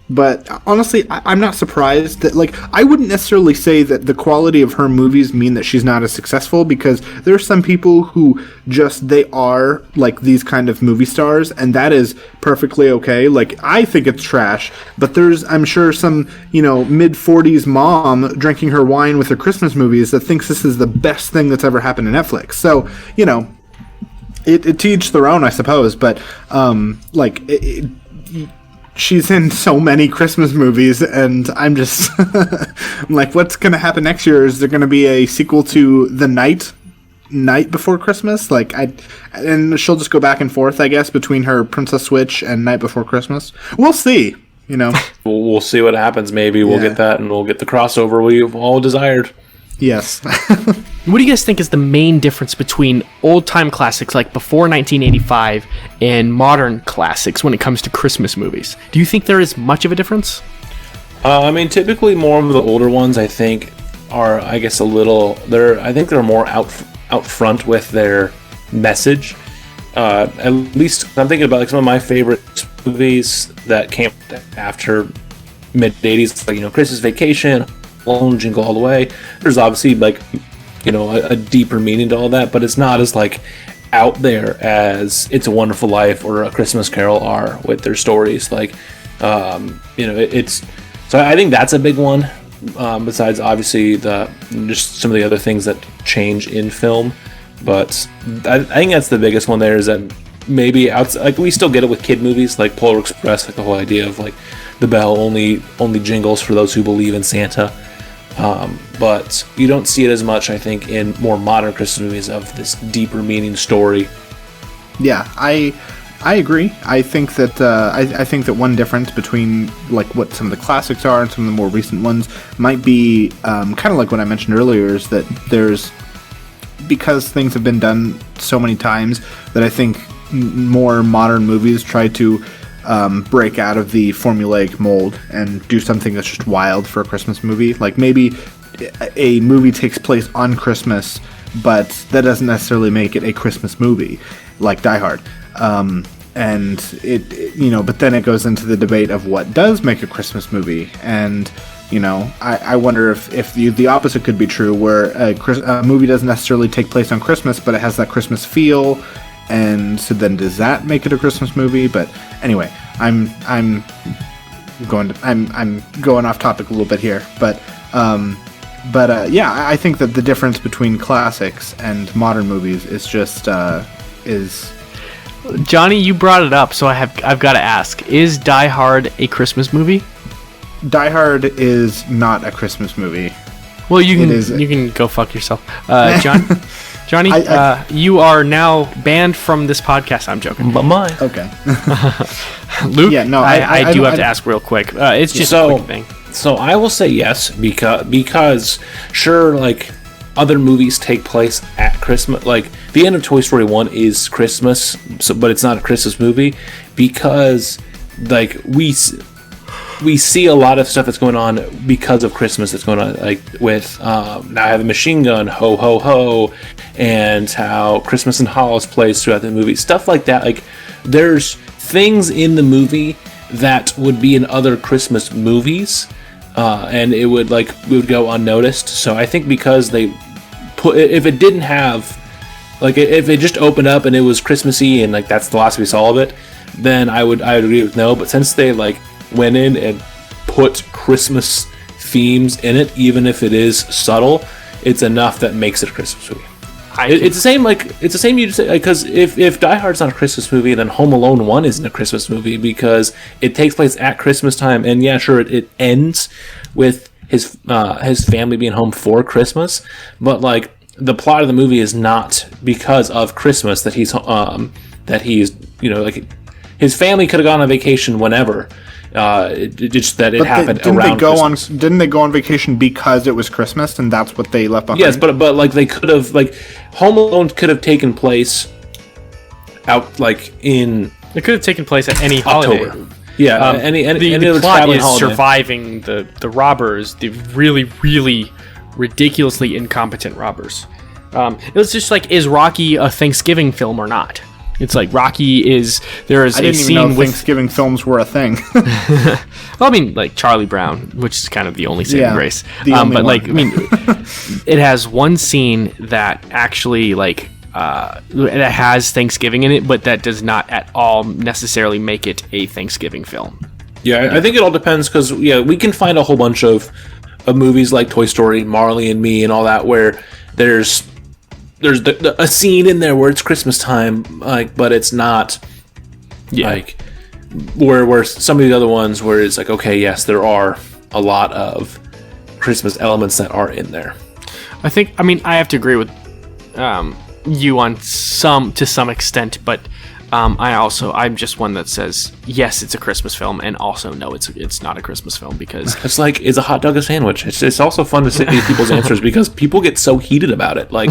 But honestly, I'm not surprised that, I wouldn't necessarily say that the quality of her movies mean that she's not as successful, because there are some people who they are these kind of movie stars, and that is perfectly okay. I think it's trash, but there's, I'm sure, some, mid-40s mom drinking her wine with her Christmas movies that thinks this is the best thing that's ever happened to Netflix. So, it to each their own, I suppose, but, she's in so many Christmas movies, and I'm just I'm like, what's going to happen next year? Is there going to be a sequel to The Night Before Christmas? And she'll just go back and forth, I guess, between her Princess Switch and Night Before Christmas. We'll see, We'll see what happens. Maybe we'll get that, and we'll get the crossover we've all desired. Yes. What do you guys think is the main difference between old-time classics like before 1985 and modern classics when it comes to Christmas movies? Do you think there is much of a difference? Typically more of the older ones, I think, are, I guess, I think they're more out front with their message. At least I'm thinking about some of my favorite movies that came after mid-80s, Christmas Vacation, Lone Jingle All the Way. There's obviously a deeper meaning to all that, but it's not as out there as It's a Wonderful Life or A Christmas Carol are with their stories. It's so I think that's a big one. Besides obviously just some of the other things that change in film, but I think that's the biggest one. There is that maybe outside, we still get it with kid movies like Polar Express, the whole idea of the bell only jingles for those who believe in Santa. But you don't see it as much, I think, in more modern Christmas movies of this deeper meaning story. Yeah, I agree. I think that I think that one difference between like what some of the classics are and some of the more recent ones might be kind of like what I mentioned earlier, is that there's, because things have been done so many times, that I think more modern movies try to break out of the formulaic mold and do something that's just wild for a Christmas movie. Like maybe a movie takes place on Christmas, but that doesn't necessarily make it a Christmas movie, like Die Hard. And but then it goes into the debate of what does make a Christmas movie. And, I wonder if the opposite could be true, where a movie doesn't necessarily take place on Christmas, but it has that Christmas feel. And so then does that make it a Christmas movie? But anyway, I'm going off topic a little bit here. But I think that the difference between classics and modern movies is just is. Johnny, you brought it up, so I've got to ask: is Die Hard a Christmas movie? Die Hard is not a Christmas movie. Well, you can go fuck yourself, Johnny. You are now banned from this podcast. I'm joking. But mine. Okay. Luke, yeah, no, I do have to ask real quick. It's just a quick thing. So I will say yes, because sure, like, other movies take place at Christmas. Like, the end of Toy Story 1 is Christmas, but it's not a Christmas movie, because, like, we see a lot of stuff that's going on because of Christmas that's going on, like, with Now I Have a Machine Gun, Ho Ho Ho, and how Christmas in Hollis plays throughout the movie. Stuff like that. Like, there's things in the movie that would be in other Christmas movies, and it would go unnoticed. So I think because they if it didn't have, like, if it just opened up and it was Christmassy and, like, that's the last we saw of it, then I would agree with no. But since they, like, went in and put Christmas themes in it, even if it is subtle, it's enough that makes it a Christmas movie. It's the same. It's the same. You say, because if Die Hard's not a Christmas movie, then Home Alone 1 isn't a Christmas movie, because it takes place at Christmas time, and yeah, sure, it ends with his family being home for Christmas, but, like, the plot of the movie is not because of Christmas that he's like, his family could have gone on vacation whenever. Just that it happened around Christmas. Didn't they go on vacation because it was Christmas, and that's what they left behind? Yes, but like, they could have, like, Home Alone could have taken place out, like, in... It could have taken place at any holiday. October. Yeah, the plot is holiday. Surviving the robbers, the really, really ridiculously incompetent robbers. It was just like, is Rocky a Thanksgiving film or not? It's like Rocky is... There is I didn't even know Thanksgiving films were a thing. Well, I mean, like Charlie Brown, which is kind of the only saving grace. But one. Like, I mean, it has one scene that actually, like, that has Thanksgiving in it, but that does not at all necessarily make it a Thanksgiving film. Yeah, I think it all depends, because, yeah, we can find a whole bunch of movies like Toy Story, Marley and Me, and all that, where there's a scene in there where it's Christmas time, like, but it's not, like, where some of the other ones where it's like, okay, yes, there are a lot of Christmas elements that are in there. I mean, I have to agree with you on to some extent, but I'm just one that says yes, it's a Christmas film, and also no, it's not a Christmas film, because it's like, is a hot dog a sandwich? It's also fun to see people's answers, because people get so heated about it. Like,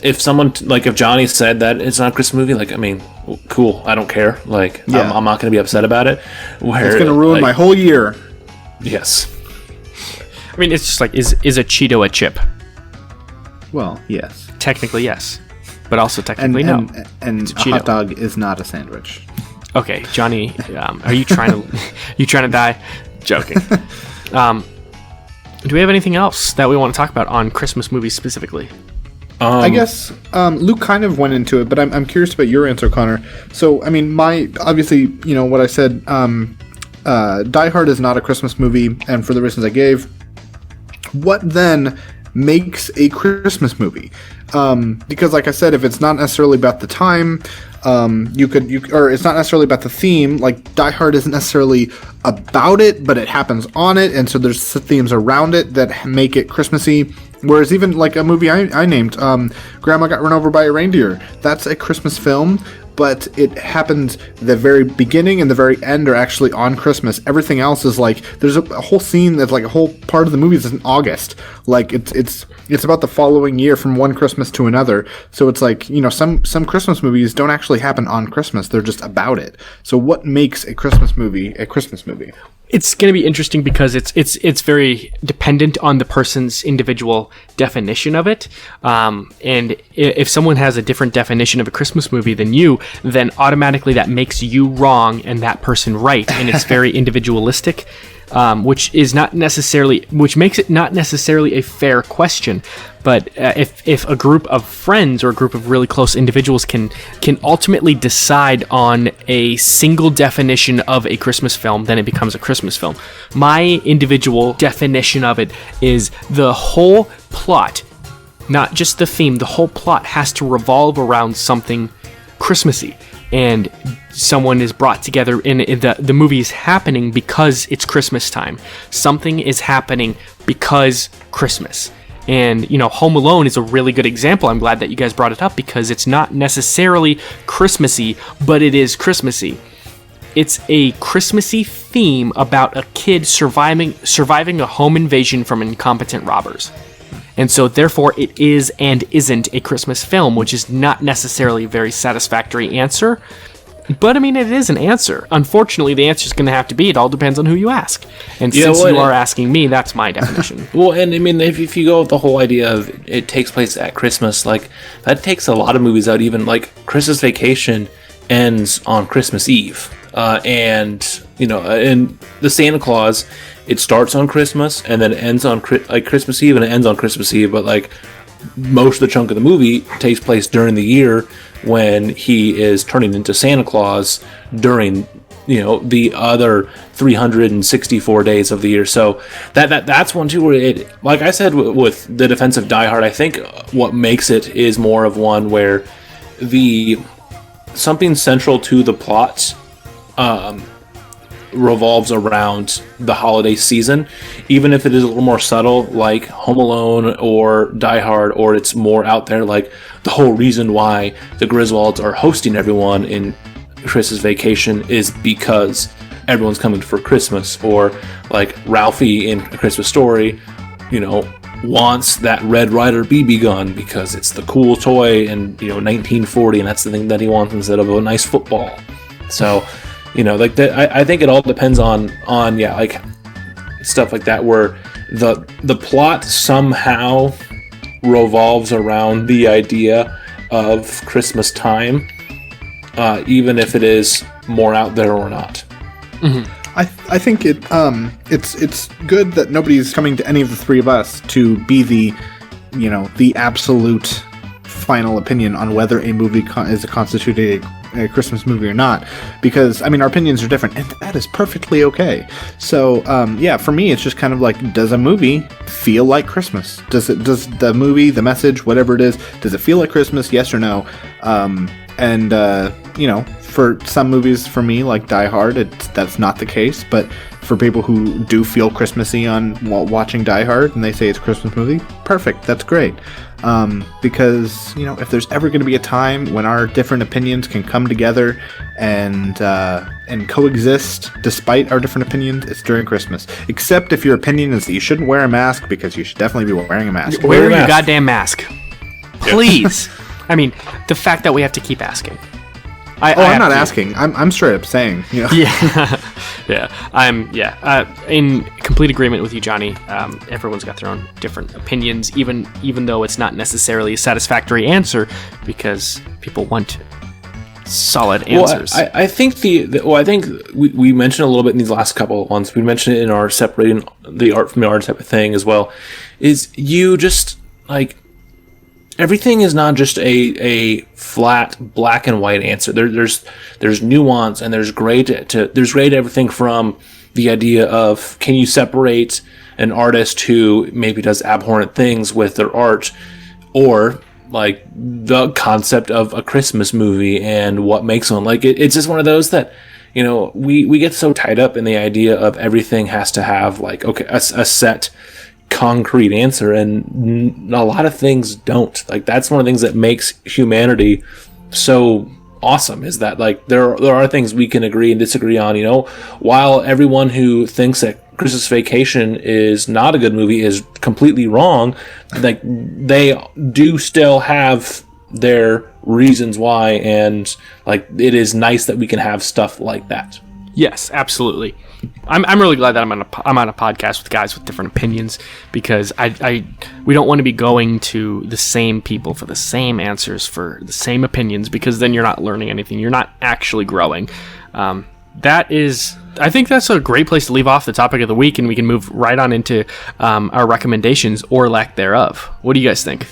if someone, like, if Johnny said that it's not a Christmas movie, like, I mean, cool, I don't care. Like, yeah. I'm not going to be upset about it. It's going to ruin my whole year. Yes. I mean, it's just like, is a Cheeto a chip? Well, yes. Technically, yes. But also technically, no. And a hot dog is not a sandwich. Okay, Johnny, are you trying to die? Joking. Do we have anything else that we want to talk about on Christmas movies specifically? I guess Luke kind of went into it, but I'm curious about your answer, Connor. So, I mean, obviously, what I said, Die Hard is not a Christmas movie, and for the reasons I gave. What then makes a Christmas movie? Because, like I said, if it's not necessarily about the time, or it's not necessarily about the theme. Like Die Hard isn't necessarily about it, but it happens on it, and so there's themes around it that make it Christmassy. Whereas even like a movie I named, Grandma Got Run Over by a Reindeer, that's a Christmas film, but it happens the very beginning and the very end are actually on Christmas. Everything else is like, there's a whole scene that's like a whole part of the movie is in August. Like it's about the following year from one Christmas to another. So it's like, you know, some Christmas movies don't actually happen on Christmas. They're just about it. So what makes a Christmas movie a Christmas movie? It's going to be interesting because it's very dependent on the person's individual definition of it. And if someone has a different definition of a Christmas movie than you, then automatically that makes you wrong and that person right. And it's very individualistic. Which makes it not necessarily a fair question. But if a group of friends or a group of really close individuals can ultimately decide on a single definition of a Christmas film, then it becomes a Christmas film. My individual definition of it is the whole plot, not just the theme, the whole plot has to revolve around something Christmassy. And someone is brought together, and the movie is happening because it's Christmas time. Something is happening because Christmas. And, you know, Home Alone is a really good example. I'm glad that you guys brought it up because it's not necessarily Christmassy, but it is Christmassy. It's a Christmassy theme about a kid surviving a home invasion from incompetent robbers. And so, therefore, it is and isn't a Christmas film, which is not necessarily a very satisfactory answer. But, I mean, it is an answer. Unfortunately, the answer is going to have to be, it all depends on who you ask. And since you are asking me, that's my definition. Well, and I mean, if you go with the whole idea of it takes place at Christmas, like, that takes a lot of movies out. Even, like, Christmas Vacation ends on Christmas Eve. And, you know, in the Santa Claus, it starts on Christmas and then it ends on Christmas Eve and it ends on Christmas Eve. But like most of the chunk of the movie takes place during the year when he is turning into Santa Claus during, you know, the other 364 days of the year. So that's one too where it, like I said with the defense of Die Hard, I think what makes it is more of one where something central to the plot revolves around the holiday season, even if it is a little more subtle like Home Alone or Die Hard, or it's more out there like the whole reason why the Griswolds are hosting everyone in Christmas Vacation is because everyone's coming for Christmas, or like Ralphie in A Christmas Story, you know, wants that Red Ryder BB gun because it's the cool toy in, you know, 1940, and that's the thing that he wants instead of a nice football. So, you know, like that, I think it all depends on like stuff like that, where the plot somehow revolves around the idea of Christmas time, even if it is more out there or not. Mm-hmm. I think it's good that nobody's coming to any of the three of us to be the absolute final opinion on whether a movie is constituted a Christmas movie or not, because I mean our opinions are different, and that is perfectly okay. So for me it's just kind of like, does a movie feel like Christmas? Does the movie, the message, whatever it is, does it feel like Christmas? Yes or no? For some movies, for me, like Die Hard, that's not the case. But for people who do feel Christmassy while watching Die Hard and they say it's a Christmas movie, perfect, that's great. Because, you know, if there's ever going to be a time when our different opinions can come together and coexist despite our different opinions, it's during Christmas. Except if your opinion is that you shouldn't wear a mask, because you should definitely be wearing a mask. Wear your goddamn mask. Please. I mean, the fact that we have to keep asking. I'm not asking. I'm straight up saying. You know? Yeah. I'm in complete agreement with you, Johnny. Everyone's got their own different opinions, even though it's not necessarily a satisfactory answer, because people want solid answers. Well, I think I think we mentioned a little bit in these last couple of ones. We mentioned it in our separating the art from the art type of thing as well. Is you just like. Everything is not just a flat black and white answer. There's nuance, and there's gray to everything from the idea of, can you separate an artist who maybe does abhorrent things with their art, or like the concept of a Christmas movie and what makes one. Like it's just one of those that, you know, we get so tied up in the idea of everything has to have like, okay, a set concrete answer, and a lot of things don't. Like that's one of the things that makes humanity so awesome, is that like there are things we can agree and disagree on, you know, while everyone who thinks that Christmas Vacation is not a good movie is completely wrong. Like they do still have their reasons why, and like it is nice that we can have stuff like that. Yes, absolutely. I'm really glad that I'm on a podcast with guys with different opinions, because we don't want to be going to the same people for the same answers for the same opinions, because then you're not learning anything. You're not actually growing. I think that's a great place to leave off the topic of the week, and we can move right on into our recommendations or lack thereof. What do you guys think?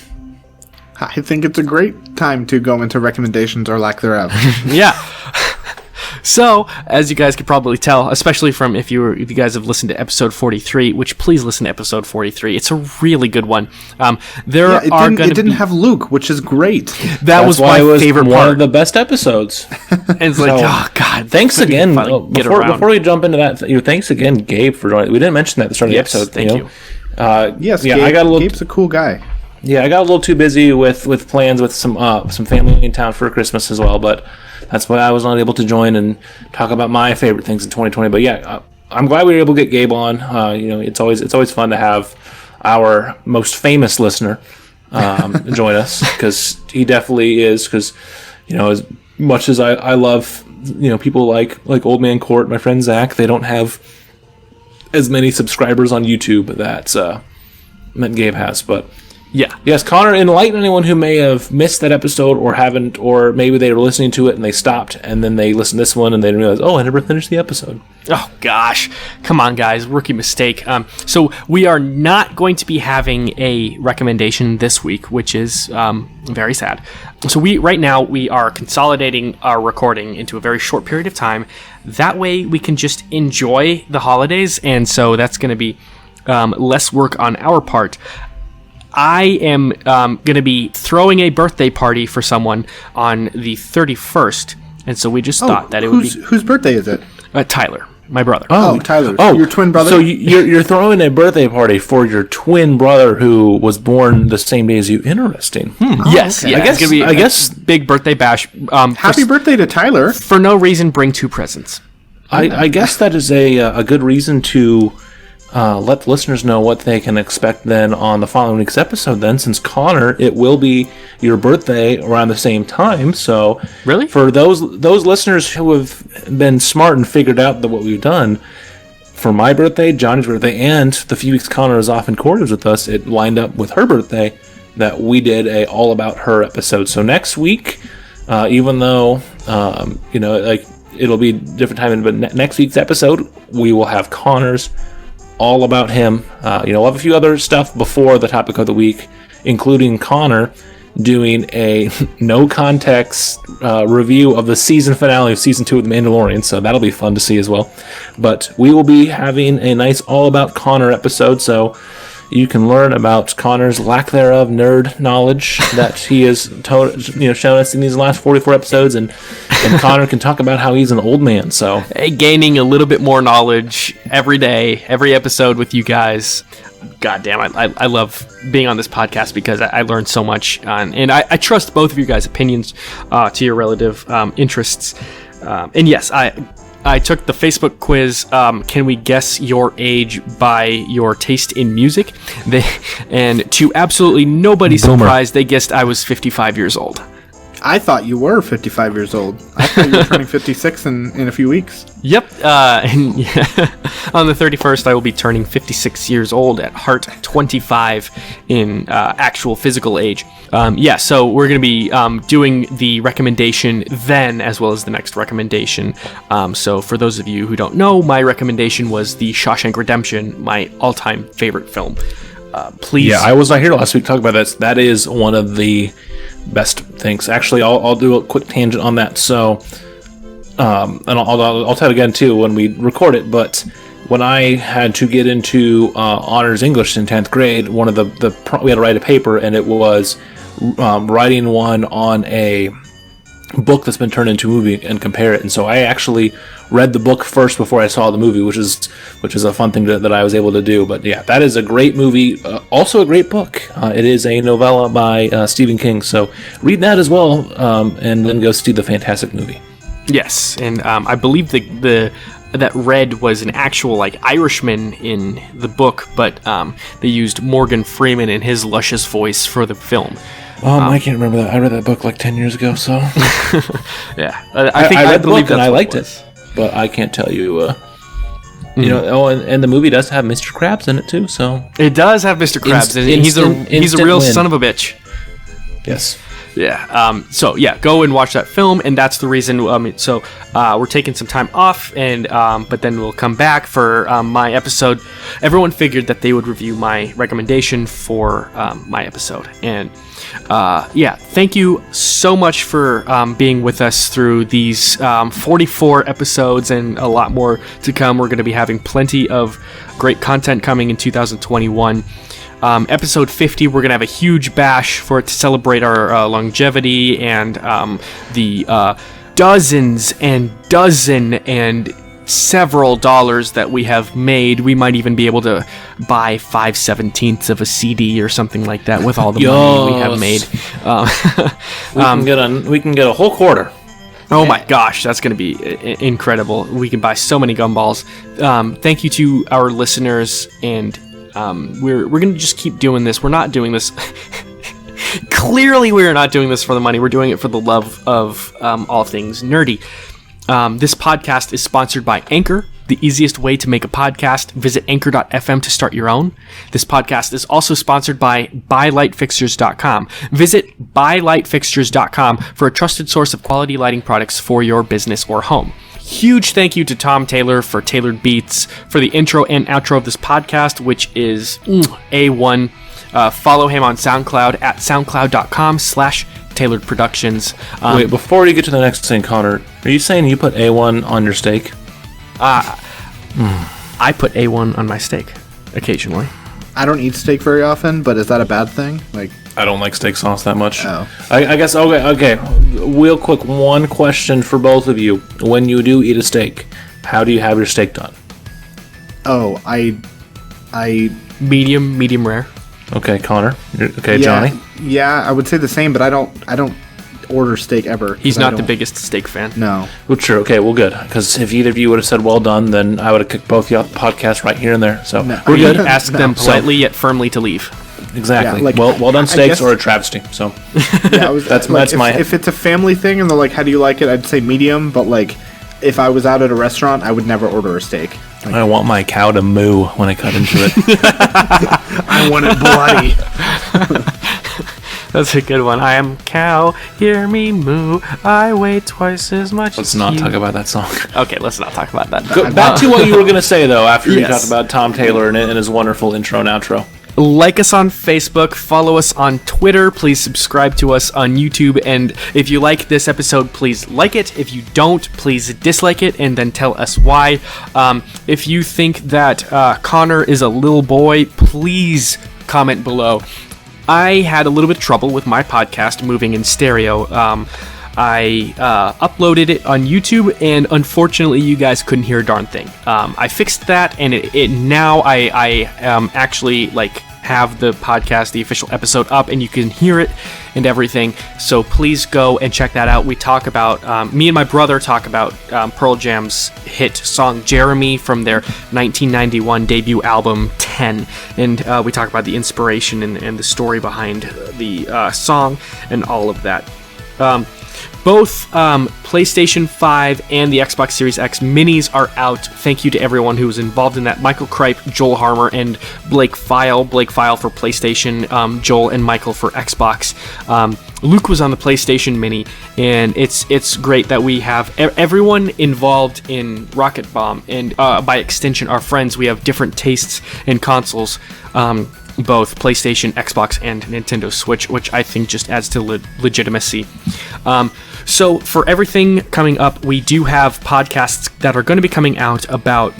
I think it's a great time to go into recommendations or lack thereof. Yeah. So, as you guys could probably tell, especially from if you guys have listened to episode 43, which please listen to episode 43. It's a really good one. It didn't have Luke, which is great. That was my favorite part. One of the best episodes. And it's like, oh god! Thanks again. Before we jump into that, thanks again, Gabe, for joining. We didn't mention that at the start of the episode. Thank you. Yes, Gabe, Gabe's a cool guy. Yeah, I got a little too busy with plans with some family in town for Christmas as well, but that's why I was not able to join and talk about my favorite things in 2020. But yeah, I'm glad we were able to get Gabe on. It's always fun to have our most famous listener join us, because he definitely is. Because as much as I love people like Old Man Court, my friend Zach, they don't have as many subscribers on YouTube that Gabe has, but. Yeah. Yes, Connor, enlighten anyone who may have missed that episode or haven't, or maybe they were listening to it and they stopped and then they listened to this one and they realized, oh, I never finished the episode. Oh, gosh. Come on, guys. Rookie mistake. So we are not going to be having a recommendation this week, which is very sad. So right now we are consolidating our recording into a very short period of time. That way we can just enjoy the holidays, and so that's going to be less work on our part. I am going to be throwing a birthday party for someone on the 31st, and so we just thought that it would be... Whose birthday is it? Tyler, my brother. Oh, Tyler. Oh, your twin brother? So you're throwing a birthday party for your twin brother who was born the same day as you. Interesting. Yes. Okay. Yeah, it's going to be I guess big birthday bash. Happy birthday to Tyler. For no reason, bring 2 presents. I guess that is a good reason to... let the listeners know what they can expect then on the following week's episode. Then, since Connor, it will be your birthday around the same time. So, really, for those listeners who have been smart and figured out that what we've done for my birthday, Johnny's birthday, and the few weeks Connor is off in quarters with us, it lined up with her birthday that we did a all about her episode. So next week, even though it'll be different time, but next week's episode we will have Connor's all about him. We'll have a few other stuff before the topic of the week, including Connor doing a no context review of the season finale of season 2 of The Mandalorian, so that'll be fun to see as well. But we will be having a nice all about Connor episode, so you can learn about Connor's lack thereof nerd knowledge that he has shown us in these last 44 episodes, and Connor can talk about how he's an old man. So gaining a little bit more knowledge every day, every episode with you guys. God damn, I love being on this podcast because I learned so much, and I trust both of you guys' opinions to your relative interests. And yes, I took the Facebook quiz, can we guess your age by your taste in music? And to absolutely nobody's surprise, they guessed I was 55 years old. I thought you were 55 years old. I thought you were turning 56 in a few weeks. Yep. And on the 31st, I will be turning 56 years old at heart, 25 in actual physical age. So we're going to be doing the recommendation then, as well as the next recommendation. So for those of you who don't know, my recommendation was The Shawshank Redemption, my all-time favorite film. Please. Yeah, I was not here last week to talk about this. That is one of the best things. Actually, I'll do a quick tangent on that. So, and I'll tell it again too when we record it. But when I had to get into honors English in 10th grade, one of we had to write a paper, and it was writing one on a book that's been turned into a movie and compare it. And so I actually read the book first before I saw the movie, which is a fun thing that I was able to do. But yeah, that is a great movie, also a great book. It is a novella by Stephen King, so read that as well, and then go see the fantastic movie. Yes, and I believe that Red was an actual Irishman in the book, but they used Morgan Freeman in his luscious voice for the film. I can't remember that. I read that book 10 years ago, so yeah, I believe that I liked it, but I can't tell you. You know, and the movie does have Mr. Krabs in it too, so it does have Mr. Krabs, and he's a real son of a bitch. Yes. Yeah. So yeah, go and watch that film, and that's the reason. We're taking some time off, and but then we'll come back for my episode. Everyone figured that they would review my recommendation for my episode, and thank you so much for being with us through these 44 episodes and a lot more to come. We're going to be having plenty of great content coming in 2021. Episode 50, we're going to have a huge bash for it to celebrate our longevity and the dozens and several dollars that we have made. We might even be able to buy 5/17 of a CD or something like that with all the money we have made. We can get a whole quarter. Oh my gosh, that's going to be incredible. We can buy so many gumballs. Thank you to our listeners, and we're going to just keep doing this. We're not doing this. Clearly, we're not doing this for the money. We're doing it for the love of all things nerdy. This podcast is sponsored by Anchor, the easiest way to make a podcast. Visit anchor.fm to start your own. This podcast is also sponsored by BuyLightFixtures.com. Visit BuyLightFixtures.com for a trusted source of quality lighting products for your business or home. Huge thank you to Tom Taylor for Tailored Beats for the intro and outro of this podcast, which is A1. Follow him on SoundCloud at soundcloud.com/Tailored Productions. Wait, before you get to the next thing, Connor, are you saying you put A1 on your steak? I put A1 on my steak occasionally. I don't eat steak very often, but is that a bad thing? I don't like steak sauce that much. Oh. I guess, okay. Real quick, one question for both of you. When you do eat a steak, how do you have your steak done? Oh, I Medium rare. Okay, Connor. Okay, Johnny. Yeah, I would say the same, but I don't order steak ever. He's not the biggest steak fan. No. Well, sure. Okay, well, good. Because if either of you would have said well done, then I would have kicked both you off the podcast right here and there. So we're good. Ask them politely yet firmly to leave. Exactly. Yeah, well done steaks or a travesty. So yeah, that's my. If it's a family thing and they're like, "How do you like it?" I'd say medium. But if I was out at a restaurant, I would never order a steak. I want my cow to moo when I cut into it. I want it bloody. That's a good one. I am cow, hear me moo. I weigh twice as much. Let's not talk about that song. Okay, let's not talk about that. Go back to what you were going to say, though, after you talked about Tom Taylor and his wonderful intro and outro. Like us on Facebook, follow us on Twitter, please subscribe to us on YouTube, and if you like this episode, please like it. If you don't, please dislike it, and then tell us why. If you think that Connor is a little boy, please comment below. I had a little bit of trouble with my podcast moving in stereo. I uploaded it on YouTube, and unfortunately, you guys couldn't hear a darn thing. I fixed that, and it now I actually have the podcast, the official episode up, and you can hear it and everything. So please go and check that out. We talk about me and my brother talk about Pearl Jam's hit song "Jeremy" from their 1991 debut album 10, and we talk about the inspiration and the story behind the song and all of that. Both PlayStation 5 and the Xbox Series X minis are out. Thank you to everyone who was involved in that. Michael Kripe, Joel Harmer, and Blake File. Blake File for PlayStation, Joel and Michael for Xbox. Luke was on the PlayStation Mini, and it's great that we have everyone involved in Rocket Bomb, and by extension, our friends. We have different tastes in consoles. Both PlayStation, Xbox, and Nintendo Switch, which I think just adds to legitimacy. So for everything coming up, we do have podcasts that are going to be coming out about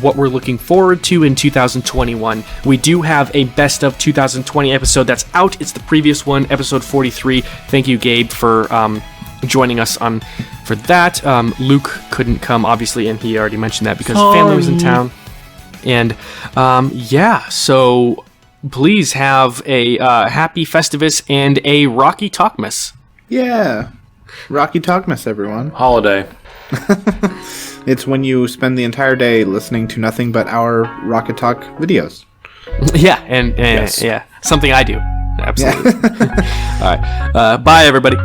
what we're looking forward to in 2021. We do have a best of 2020 episode that's out. It's the previous one, episode 43. Thank you, Gabe, for joining us for that. Luke couldn't come, obviously, and he already mentioned that because family was in town. And so please have a happy Festivus and a Rocky Talkmas. Yeah. Rocky Talkmas, everyone. Holiday. It's when you spend the entire day listening to nothing but our Rocket Talk videos. Yeah, and Yes. yeah, something I do. Absolutely. All right. Bye, everybody.